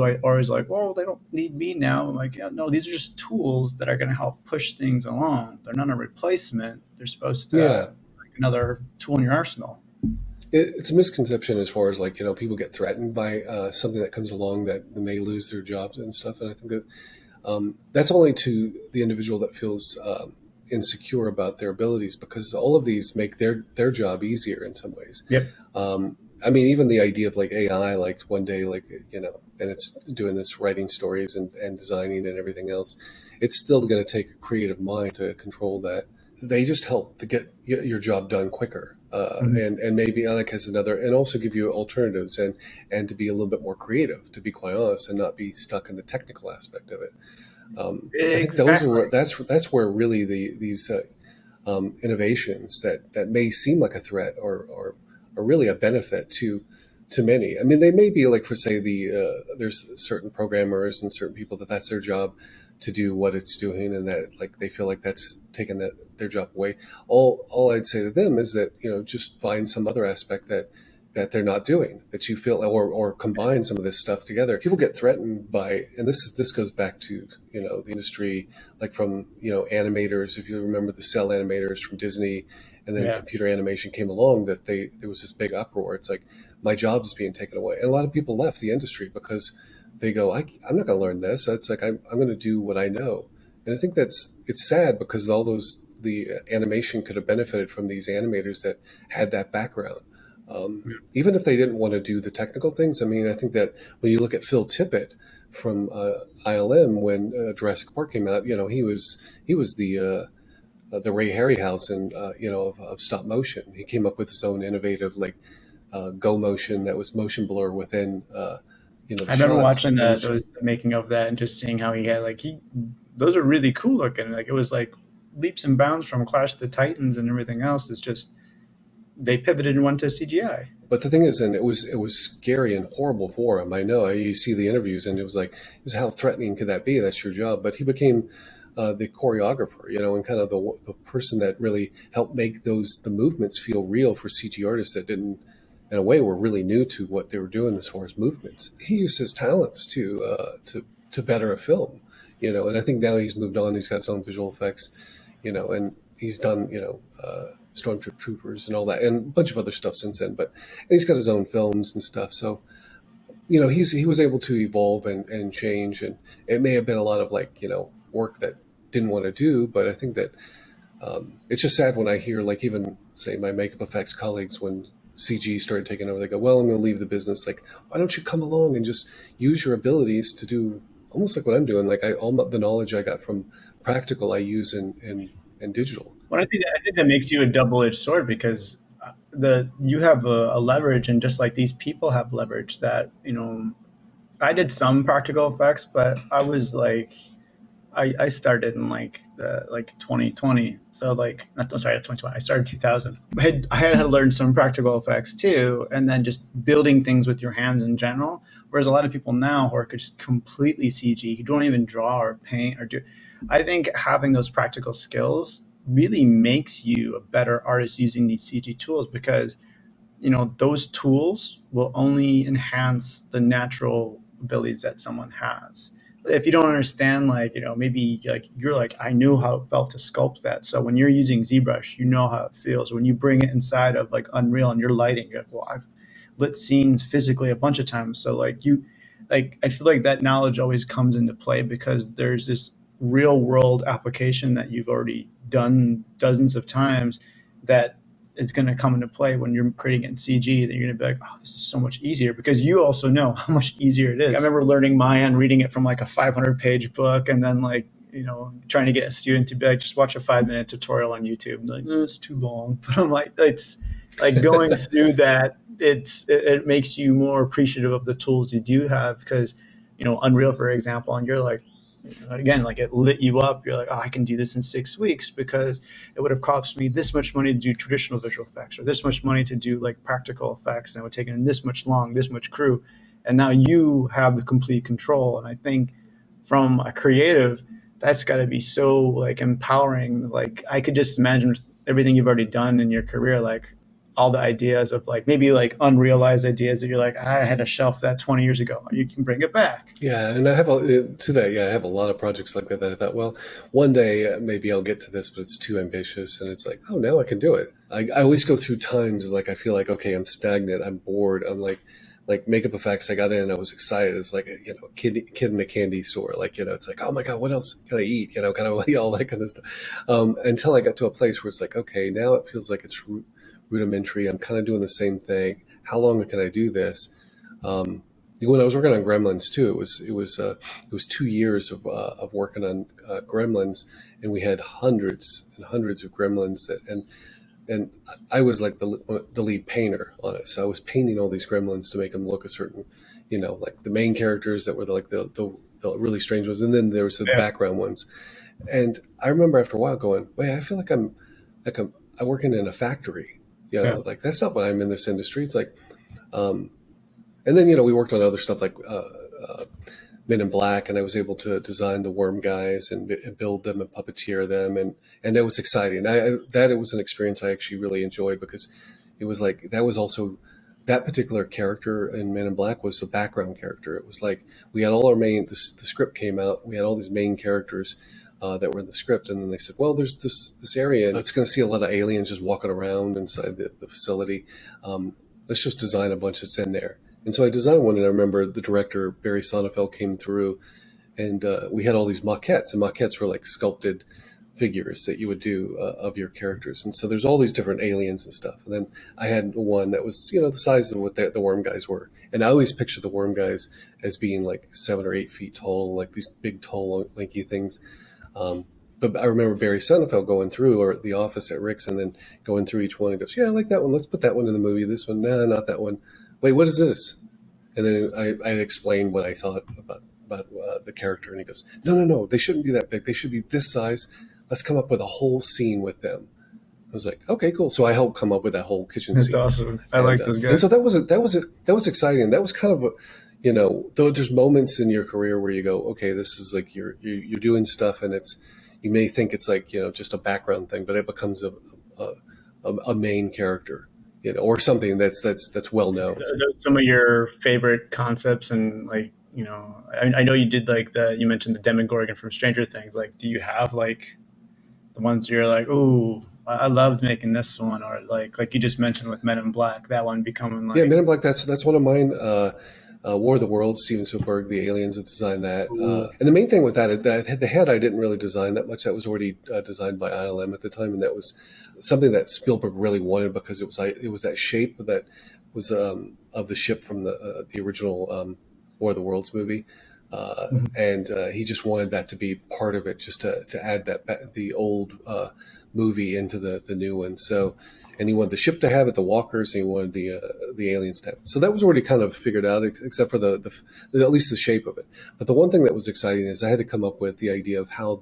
like, well, they don't need me now. I'm like, yeah, no, these are just tools that are going to help push things along. They're not a replacement. They're supposed to like another tool in your arsenal. It's a misconception as far as like, people get threatened by something that comes along that they may lose their jobs and stuff. And I think that that's only to the individual that feels insecure about their abilities, because all of these make their job easier in some ways. Yep. I mean, even the idea of like AI, like one day, like, and it's doing this writing stories and designing and everything else, it's still going to take a creative mind to control that. They just help to get your job done quicker. And maybe like as another, and also give you alternatives and to be a little bit more creative, to be quite honest, and not be stuck in the technical aspect of it. I think that's where really these innovations that may seem like a threat or are really a benefit to many. I mean, they may be like, for say, there's certain programmers and certain people that's their job to do what it's doing, and that like they feel like that's taking their job away. All I'd say to them is that just find some other aspect that they're not doing, that you feel, or combine some of this stuff together. People get threatened by, and this goes back to the industry, like from animators. If you remember the cell animators from Disney, and then computer animation came along, that there was this big uproar. It's like, my job is being taken away, and a lot of people left the industry because they go, I'm not going to learn this. So it's like I'm going to do what I know, and I think it's sad because all the animation could have benefited from these animators that had that background. Even if they didn't want to do the technical things. I mean, I think that when you look at Phil Tippett from ILM, when Jurassic Park came out, he was the Ray Harryhausen, of stop motion. He came up with his own innovative go motion that was motion blur within. The I remember watching the making of that and just seeing how he had those are really cool looking. Like it was like leaps and bounds from Clash of the Titans and everything else. It's just they pivoted and went to CGI. But the thing is, and it was scary and horrible for him. I know. You see the interviews, and it was like, how threatening could that be? That's your job. But he became the choreographer, and kind of the person that really helped make the movements feel real for CG artists that didn't, in a way, were really new to what they were doing as far as movements. He used his talents to better a film, and I think now he's moved on. He's got his own visual effects, and he's done, Stormtroopers and all that, and a bunch of other stuff since then. But and he's got his own films and stuff. So, he was able to evolve and change. And it may have been a lot of work that didn't want to do. But I think that it's just sad when I hear even say my makeup effects colleagues, when CG started taking over, they go, well, I'm going to leave the business. Like, why don't you come along and just use your abilities to do almost like what I'm doing? Like all the knowledge I got from practical, I use in digital. Well, I think that makes you a double-edged sword, because you have a leverage, and just like these people have leverage that, I did some practical effects, but I was I started in 2020. So not 2020. I started 2000. I had to learn some practical effects too, and then just building things with your hands in general. Whereas a lot of people now who are just completely CG, who don't even draw or paint or do. I think having those practical skills really makes you a better artist using these CG tools, because those tools will only enhance the natural abilities that someone has. If you don't understand, maybe you're I knew how it felt to sculpt that. So when you're using ZBrush, you know how it feels. When you bring it inside of Unreal and you're lighting, you're well, I've lit scenes physically a bunch of times. So I feel like that knowledge always comes into play, because there's this real world application that you've already done dozens of times that is going to come into play when you're creating it in CG, that you're going to be like, oh, this is so much easier, because you also know how much easier it is. I remember learning Maya and reading it from a 500-page book, and then trying to get a student to be like, just watch a 5-minute tutorial on YouTube. And like, it's too long. But I'm like, it's going through that. It makes you more appreciative of the tools you do have, because, Unreal, for example, and you're again, it lit you up. You're like, oh, I can do this in 6 weeks, because it would have cost me this much money to do traditional visual effects, or this much money to do practical effects, and it would take in this much crew. And now you have the complete control. And I think from a creative, that's got to be so empowering. I could just imagine everything you've already done in your career, all the ideas of maybe unrealized ideas that you're I had to shelf that 20 years ago. You can bring it back. Yeah, and I have I have a lot of projects like that I thought, well, one day maybe I'll get to this, but it's too ambitious. And it's oh, now I can do it. I always go through times I feel okay, I'm stagnant, I'm bored. I'm like makeup effects, I got in, I was excited. It's kid in a candy store. It's oh my God, what else can I eat? Kind of all that kind of stuff. Until I got to a place where it's okay, now it feels like it's rudimentary. I'm kind of doing the same thing. How long can I do this? When I was working on Gremlins too, it was 2 years of working on Gremlins, and we had hundreds and hundreds of Gremlins and I was the lead painter on it. So I was painting all these Gremlins to make them look a certain, the main characters that were the really strange ones, and then there was the background ones. And I remember after a while going, wait, I feel I'm working in a factory. That's not what I'm in this industry. It's and then, we worked on other stuff Men in Black, and I was able to design the worm guys and build them and puppeteer them. And that was exciting. It was an experience I actually really enjoyed, because it was that was also, that particular character in Men in Black was a background character. It was we had all our the script came out. We had all these main characters that were in the script, and then they said, well, there's this area that's going to see a lot of aliens just walking around inside the facility. Let's just design a bunch that's in there. And so I designed one, and I remember the director, Barry Sonnenfeld, came through, and we had all these maquettes, and maquettes were sculpted figures that you would do of your characters. And so there's all these different aliens and stuff. And then I had one that was, the size of what the worm guys were. And I always pictured the worm guys as being 7 or 8 feet tall, these big, tall, lanky things. But I remember Barry Sonnenfeld going through, or at the office at Rick's, and then going through each one and goes, yeah, I like that one. Let's put that one in the movie. This one, nah, not that one. Wait, what is this? And then I explained what I thought about the character, and he goes, no, they shouldn't be that big. They should be this size. Let's come up with a whole scene with them. was like, okay, cool. So I helped come up with that whole kitchen That's scene. awesome. I like those guys. And so that was exciting. That was kind of though there's moments in your career where you go, okay, this is like you're doing stuff, and you may think it's like just a background thing, but it becomes a main character, or something that's well known. Some of your favorite concepts, and like I know you did like you mentioned the Demogorgon from Stranger Things. Like, do you have like the ones you're like, ooh, I loved making this one, or like you just mentioned with Men in Black, that one becoming like Men in Black. That's one of mine. War of the Worlds, Steven Spielberg, the aliens that designed that. And the main thing with that is that the head I didn't really design that much. That was already designed by ILM at the time, and that was something that Spielberg really wanted because it was that shape that was of the ship from the original War of the Worlds movie. And he just wanted that to be part of it, just to add the old movie into the new one. So, and he wanted the ship to have it, the walkers, and he wanted the aliens to have it. So that was already kind of figured out, except for the at least the shape of it. But the one thing that was exciting is I had to come up with the idea of how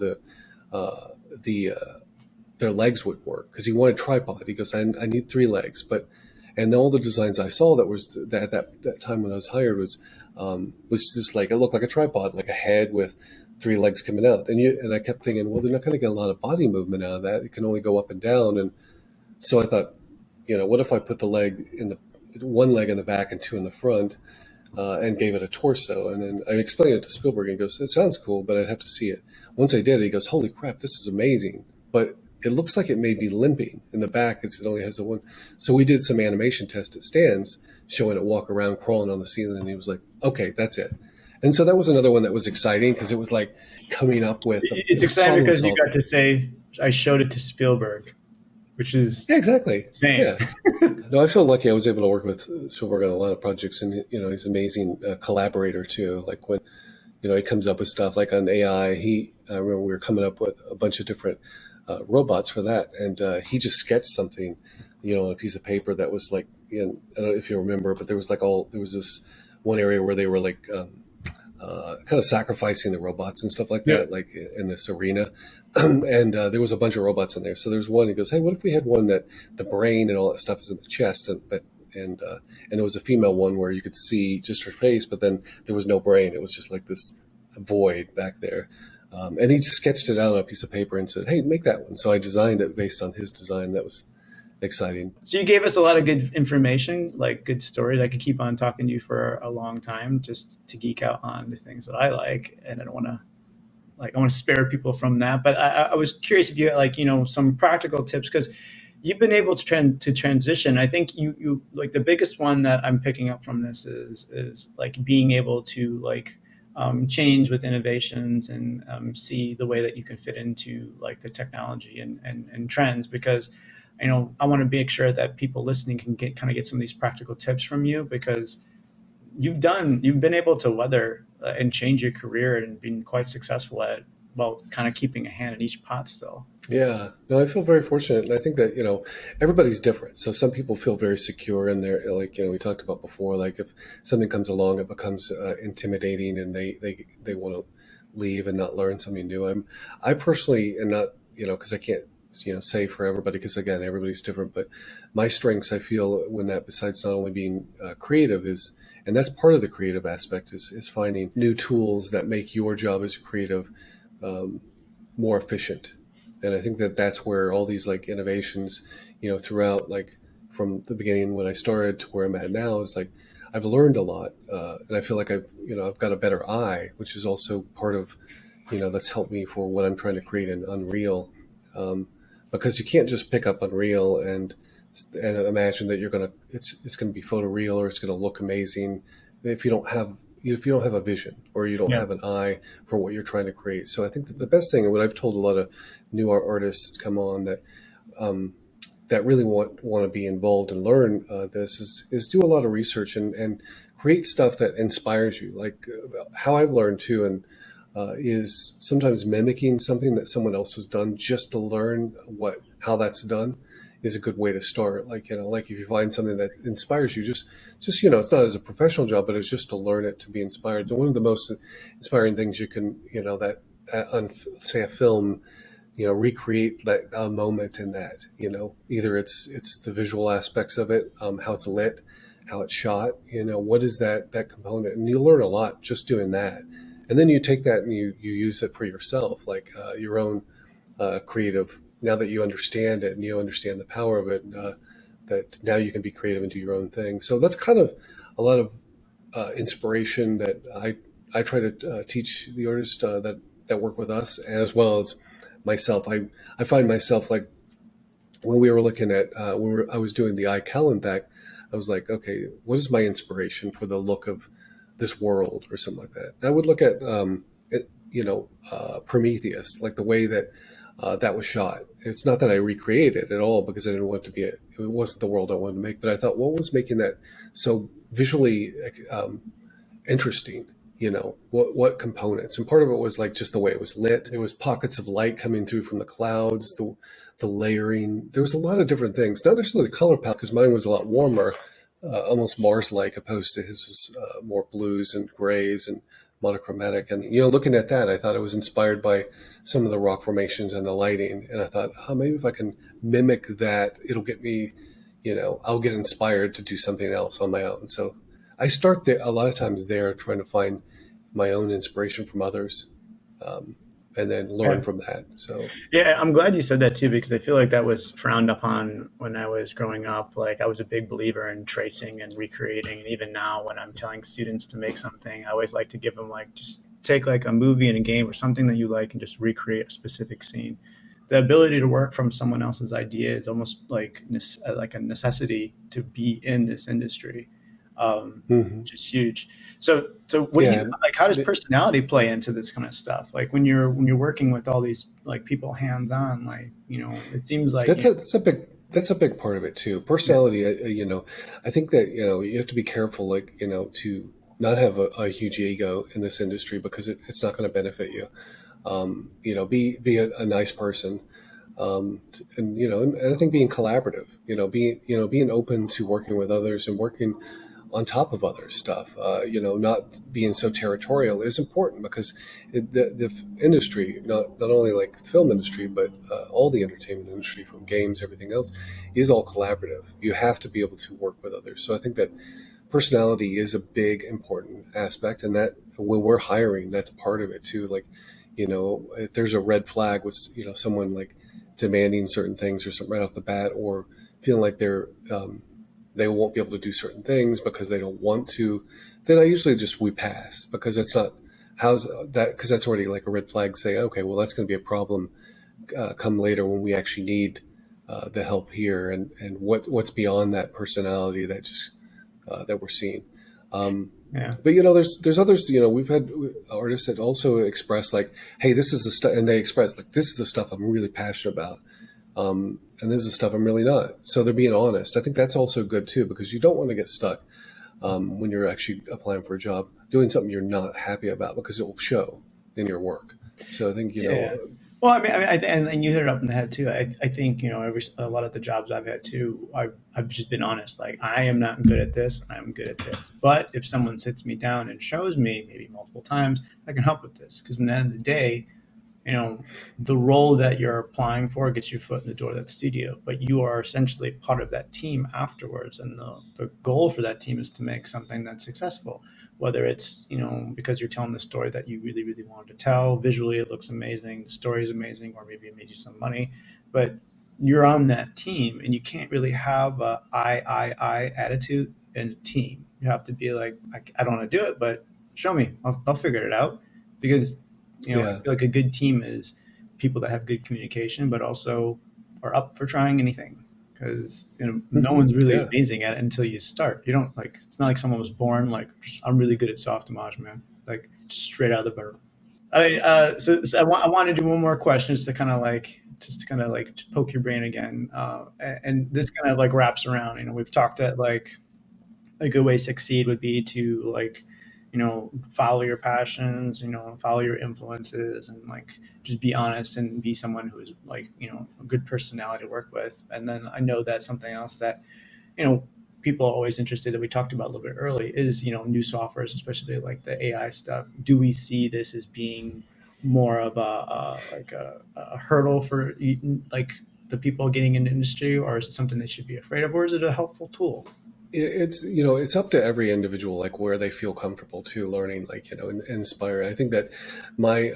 their legs would work, because he wanted tripod. He goes, I need 3 legs, and all the designs I saw at that time when I was hired was just like, it looked like a tripod, like a head with 3 legs coming out. And I kept thinking, well, they're not going to get a lot of body movement out of that. It can only go up and down. And so I thought, what if I put one leg in the back and 2 in the front, and gave it a torso? And then I explained it to Spielberg, and he goes, it sounds cool, but I'd have to see it. Once I did it, he goes, holy crap, this is amazing. But it looks like it may be limping in the back. It only has the one. So we did some animation tests at Stan's, showing it walk around, crawling on the ceiling, and he was like, okay, that's it. And so that was another one that was exciting, because it was like coming up with it's exciting because you got to say, I showed it to Spielberg, which is exactly insane. Yeah. No, I feel lucky I was able to work with Spielberg on a lot of projects, and he's an amazing collaborator too. Like when he comes up with stuff like on AI, I remember we were coming up with a bunch of different robots for that, and he just sketched something on a piece of paper that was like, I don't know if you remember, but there was this one area where they were like kind of sacrificing the robots and stuff like that, like in this arena. And there was a bunch of robots in there. So there's one, he goes, hey, what if we had one that the brain and all that stuff is in the chest, and it was a female one where you could see just her face, but then there was no brain. It was just like this void back there. And he just sketched it out on a piece of paper and said, hey, make that one. So I designed it based on his design. That was exciting. So you gave us a lot of good information, like good stories. I could keep on talking to you for a long time just to geek out on the things that I like, and I want to spare people from that. But I was curious if you had some practical tips, because you've been able to transition. I think you like the biggest one that I'm picking up from this is like being able to change with innovations and see the way that you can fit into like the technology and trends, because I want to make sure that people listening can get some of these practical tips from you, because you've been able to weather and change your career and been quite successful at it, while kind of keeping a hand in each pot still. Yeah, no, I feel very fortunate. And I think that, everybody's different. So some people feel very secure in their, we talked about before, like if something comes along, it becomes intimidating, and they want to leave and not learn something new. I personally am not, because I can't, say for everybody, because again, everybody's different, but my strengths, I feel, when that, besides not only being creative, is, and that's part of the creative aspect, is finding new tools that make your job as a creative more efficient. And I think that that's where all these like innovations, throughout, like from the beginning when I started to where I'm at now, is like I've learned a lot, and I feel like I've got a better eye, which is also part of that's helped me for what I'm trying to create in Unreal. Because you can't just pick up Unreal and imagine that it's going to be photoreal, or it's going to look amazing if you don't have a vision, or you don't have an eye for what you're trying to create. So I think that the best thing, and what I've told a lot of new artists that's come on that really want to be involved and learn this is do a lot of research and create stuff that inspires you. Like how I've learned too, and is sometimes mimicking something that someone else has done just to learn how that's done is a good way to start. Like, like if you find something that inspires you, just it's not as a professional job, but it's just to learn it, to be inspired. So one of the most inspiring things you can, that on, say, a film recreate that moment in that. Either it's the visual aspects of it, how it's lit, how it's shot. What is that component, and you learn a lot just doing that. And then you take that and you use it for yourself, like your own creative. Now that you understand it and you understand the power of it, that now you can be creative and do your own thing. So that's kind of a lot of inspiration that I try to teach the artists that work with us, as well as myself. I find myself, like, when we were looking at I was doing the Eye Calanthek, I was like, okay, what is my inspiration for the look of this world or something like that? And I would look at Prometheus, like the way that that was shot. It's not that I recreated it at all, because I didn't want it to be it wasn't the world I wanted to make, but I thought, what was making that so visually interesting? What components? And part of it was like just the way it was lit. It was pockets of light coming through from the clouds, the layering. There was a lot of different things. Not necessarily the color palette, because mine was a lot warmer, almost Mars-like, opposed to his was more blues and grays and monochromatic. And looking at that, I thought it was inspired by some of the rock formations and the lighting. And I thought, maybe if I can mimic that, it'll get me, I'll get inspired to do something else on my own. So I start there a lot of times there, trying to find my own inspiration from others, and then learn from that. So yeah, I'm glad you said that too, because I feel like that was frowned upon when I was growing up. Like, I was a big believer in tracing and recreating, and even now when I'm telling students to make something, I always like to give them, like, just take like a movie and a game or something that you like and just recreate a specific scene. The ability to work from someone else's idea is almost like a necessity to be in this industry. Which is huge. So what do you like? How does personality play into this kind of stuff? Like, when you're working with all these, like, people hands on, like, it seems like that's a big part of it too. Personality, I think that you have to be careful, like, to not have a huge ego in this industry, because it's not going to benefit you. Be a nice person. And I think being collaborative, being open to working with others and working on top of other stuff, not being so territorial is important, because the industry, not only like the film industry, but all the entertainment industry, from games, everything else, is all collaborative. You have to be able to work with others. So I think that personality is a big, important aspect, and that when we're hiring, that's part of it too. Like, if there's a red flag with, someone like demanding certain things or something right off the bat, or feeling like they won't be able to do certain things because they don't want to, then I usually we pass, because that's not, because that's already like a red flag. Say, okay, well, that's going to be a problem come later when we actually need the help here, and what's beyond that personality that that we're seeing. But there's others. We've had artists that also express, like, hey, this is the stuff, and they express, like, this is the stuff I'm really passionate about, and this is the stuff I'm really not. So they're being honest. I think that's also good too, because you don't want to get stuck when you're actually applying for a job doing something you're not happy about, because it will show in your work. So I think Well, I mean, and you hit it up in the head too. I think a lot of the jobs I've had too, I've just been honest. Like, I am not good at this. I am good at this. But if someone sits me down and shows me, maybe multiple times, I can help with this. Because in the end of the day, the role that you're applying for gets your foot in the door of that studio, but you are essentially part of that team afterwards. And the goal for that team is to make something that's successful. Whether it's, because you're telling the story that you really, really wanted to tell, visually it looks amazing, the story is amazing, or maybe it made you some money, but you're on that team, and you can't really have a I attitude in a team. You have to be like, I don't want to do it, but show me, I'll figure it out. Because, I feel like a good team is people that have good communication, but also are up for trying anything. Because no one's really amazing at it until you start. You don't, like, it's not like someone was born like, I'm really good at soft homage, man. Like, just straight out of the barrel. So I want to do one more question, just to kind of like poke your brain again. And this kind of like wraps around. We've talked that, like, a good way to succeed would be to, like, follow your passions, follow your influences, and, like, just be honest and be someone who is, like, a good personality to work with. And then I know that something else that, people are always interested, that we talked about a little bit early, is, new softwares, especially like the AI stuff. Do we see this as being, more of a hurdle for like the people getting into industry, or is it something they should be afraid of, or is it a helpful tool? It's it's up to every individual, like where they feel comfortable to learning, like inspire. I think that my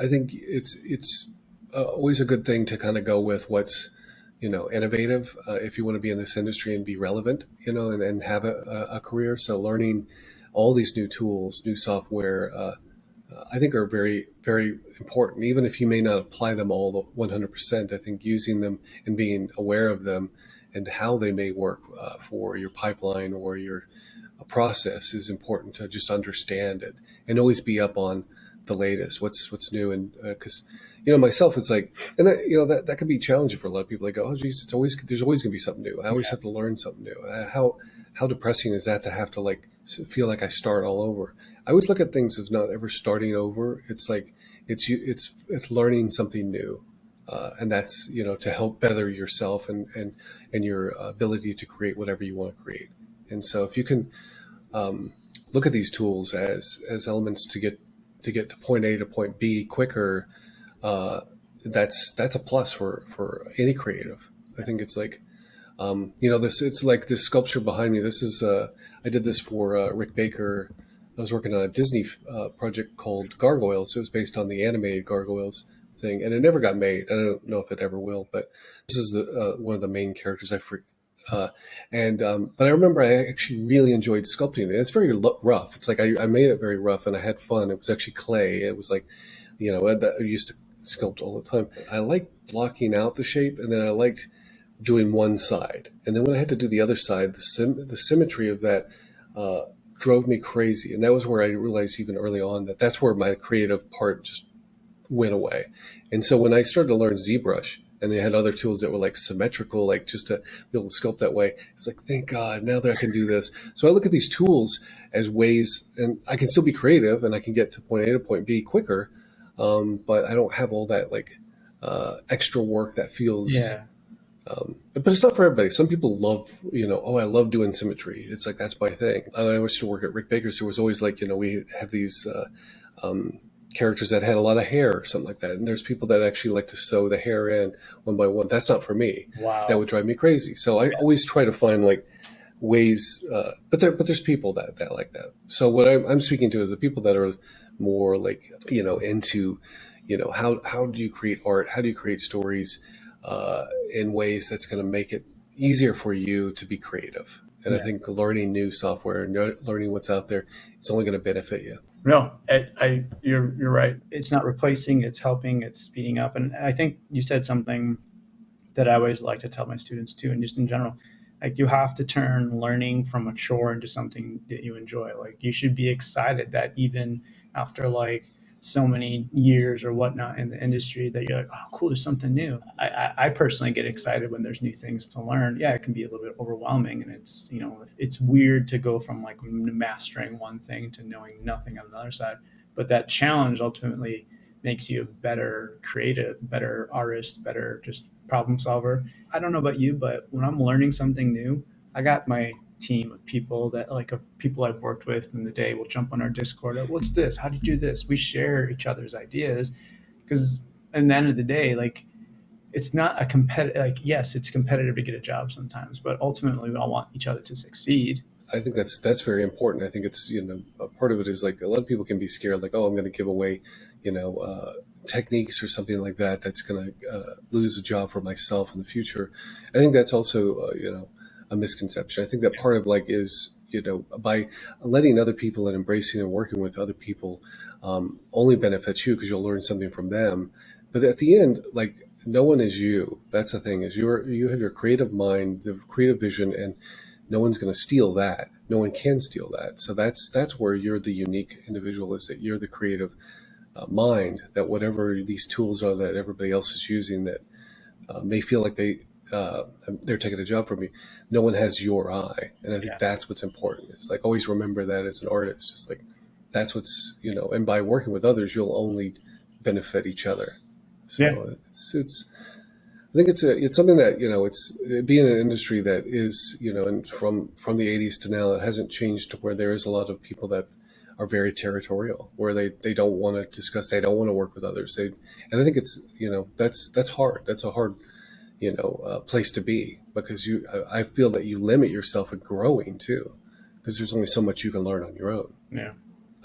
I think it's always a good thing to kind of go with what's innovative if you want to be in this industry and be relevant, and have a career. So learning all these new tools, new software, I think are very, very important. Even if you may not apply them all 100%, I think using them and being aware of them and how they may work for your pipeline or your process is important to just understand it and always be up on the latest, what's new. And because myself, it's like, and that could be challenging for a lot of people. They go, oh geez, there's always gonna be something new. I always have to learn something new. How depressing is that to have to like feel like I start all over? I always look at things as not ever starting over. It's like it's learning something new, and that's to help better yourself and your ability to create whatever you want to create. And so if you can look at these tools as elements to get to point A to point B quicker, that's a plus for any creative. I think it's like it's like this sculpture behind me. This is I did this for Rick Baker. I was working on a Disney project called Gargoyles. It was based on the animated Gargoyles thing, and it never got made. I don't know if it ever will, but this is one of the main characters. But I remember I actually really enjoyed sculpting it. It's very rough. It's like I made it very rough, and I had fun. It was actually clay. It was like, I used to sculpt all the time. I liked blocking out the shape, and then I liked doing one side. And then when I had to do the other side, the symmetry of that drove me crazy. And that was where I realized even early on that's where my creative part just went away. And so when I started to learn ZBrush, and they had other tools that were like symmetrical, like just to be able to sculpt that way, it's like, thank God, now that I can do this. So I look at these tools as ways, and I can still be creative, and I can get to point A to point B quicker, but I don't have all that like extra work that feels. Yeah. But it's not for everybody. Some people love, I love doing symmetry. It's like, that's my thing. I used to work at Rick Baker's. There was always like, we have these characters that had a lot of hair or something like that. And there's people that actually like to sew the hair in one by one. That's not for me. Wow. That would drive me crazy. So I always try to find like ways, but there's people that like that. So what I'm speaking to is the people that are more like, into, how do you create art? How do you create stories in ways that's going to make it easier for you to be creative? And I think learning new software and learning what's out there, it's only going to benefit you. No, you're right. It's not replacing, it's helping, it's speeding up. And I think you said something that I always like to tell my students too, and just in general, like you have to turn learning from a chore into something that you enjoy. Like you should be excited that even after like so many years or whatnot in the industry that you're like, oh, cool, there's something new. I personally get excited when there's new things to learn. Yeah, it can be a little bit overwhelming, and it's, it's weird to go from like mastering one thing to knowing nothing on the other side. But that challenge ultimately makes you a better creative, better artist, better just problem solver. I don't know about you, but when I'm learning something new, I got my team of people that people I've worked with in the day will jump on our Discord. What's this? How do you do this? We share each other's ideas, because at the end of the day, like it's not a competitive, like, yes, it's competitive to get a job sometimes, but ultimately we all want each other to succeed. I think that's very important. I think it's, a part of it is like a lot of people can be scared, like, oh, I'm going to give away, techniques or something like that. That's going to lose a job for myself in the future. I think that's also, a misconception. I think that part of like is, by letting other people and embracing and working with other people only benefits you because you'll learn something from them. But at the end, like no one is you. That's the thing, is you have your creative mind, the creative vision, and no one's going to steal that. No one can steal that. So that's where you're the unique individual, is that you're the creative mind, that whatever these tools are that everybody else is using that may feel like they're taking a job from you, no one has your eye. And I think that's what's important. It's like, always remember that as an artist, just like that's what's, and by working with others, you'll only benefit each other. So it's I think it's something that, it's being an industry that is, and from the 80s to now, it hasn't changed to where there is a lot of people that are very territorial, where they don't want to discuss, they don't want to work with others. And I think it's, that's hard. That's a hard, place to be, because I feel that you limit yourself in growing too, because there's only so much you can learn on your own. Yeah.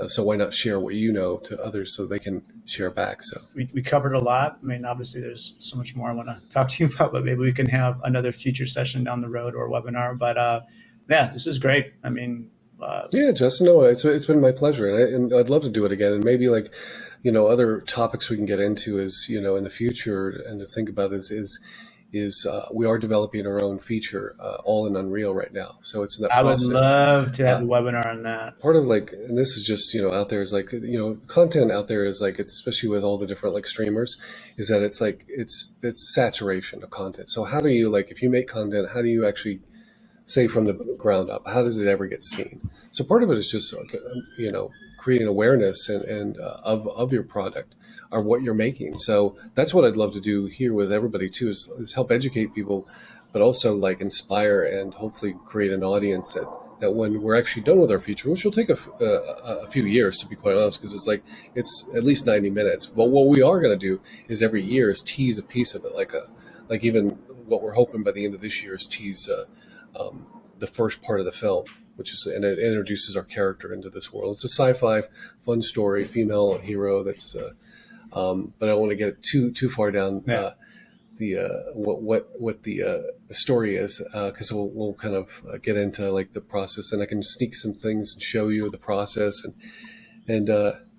So why not share what you know to others so they can share back? So we covered a lot. I mean, obviously there's so much more I want to talk to you about, but maybe we can have another future session down the road or webinar. But yeah, this is great. I mean, yeah, Justin, no, it's been my pleasure, and I'd love to do it again. And maybe other topics we can get into is, in the future, and to think about is we are developing our own feature, all in Unreal right now. So it's in that process. I would love to have a webinar on that. Part of and this is just, out there is content out there is it's especially with all the different streamers, is that it's saturation of content. So how do you, if you make content, how do you actually say from the ground up, how does it ever get seen? So part of it is just, creating awareness and of your product or what you're making. So that's what I'd love to do here with everybody too, is help educate people, but also inspire and hopefully create an audience that when we're actually done with our feature, which will take a few years, to be quite honest, because it's at least 90 minutes. But what we are going to do is every year is tease a piece of it, like even what we're hoping by the end of this year is tease the first part of the film, and it introduces our character into this world. It's a sci-fi fun story, female hero that's, but I don't want to get too far down what the story is, because we'll kind of get into the process, and I can sneak some things and show you the process, and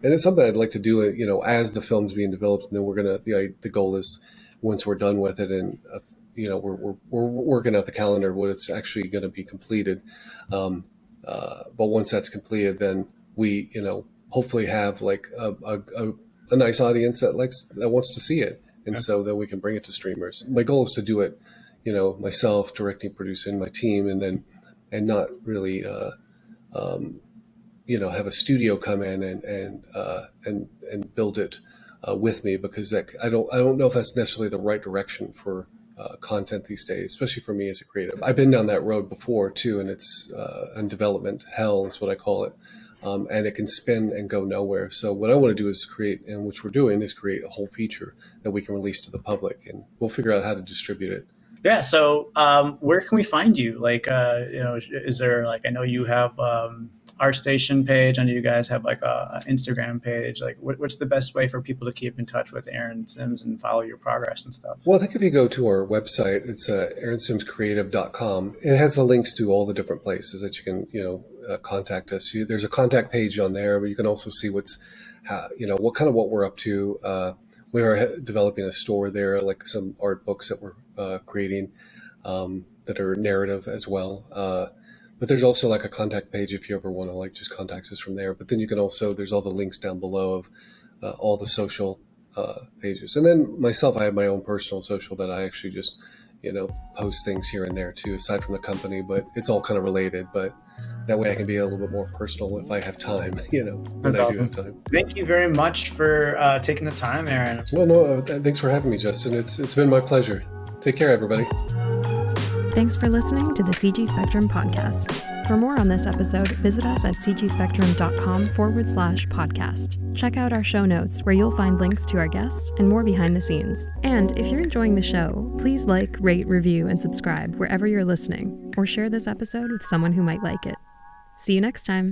it's something I'd like to do, as the film's being developed, and then the goal is once we're done with it, and we're working out the calendar of what it's actually going to be completed. But once that's completed, then we, hopefully have a nice audience that wants to see it. And so then we can bring it to streamers. My goal is to do it, myself, directing, producing, my team, and not really, have a studio come in and build it with me, because I don't know if that's necessarily the right direction for content these days, especially for me as a creative. I've been down that road before too, and it's in development hell is what I call it, and it can spin and go nowhere. So what I want to do is create, and which we're doing, is create a whole feature that we can release to the public, and we'll figure out how to distribute it. Yeah. So where can we find you? Is there I know you have ArtStation page. I know you guys have a Instagram page. What's the best way for people to keep in touch with Aaron Sims and follow your progress and stuff? Well, I think if you go to our website, it's aaronsimscreative.com. It has the links to all the different places that you can, contact us. There's a contact page on there, but you can also see what we're up to. We are developing a store there, some art books that we're creating that are narrative as well. But there's also a contact page if you ever want to just contact us from there. But then you can also, there's all the links down below of all the social pages. And then myself, I have my own personal social that I actually just, post things here and there too, aside from the company, but it's all kind of related. But that way I can be a little bit more personal if I have time, when I do have time. Thank you very much for taking the time, Aaron. Well, no, thanks for having me, Justin. It's been my pleasure. Take care, everybody. Thanks for listening to the CG Spectrum podcast. For more on this episode, visit us at cgspectrum.com/podcast. Check out our show notes, where you'll find links to our guests and more behind the scenes. And if you're enjoying the show, please rate, review, and subscribe wherever you're listening, or share this episode with someone who might like it. See you next time.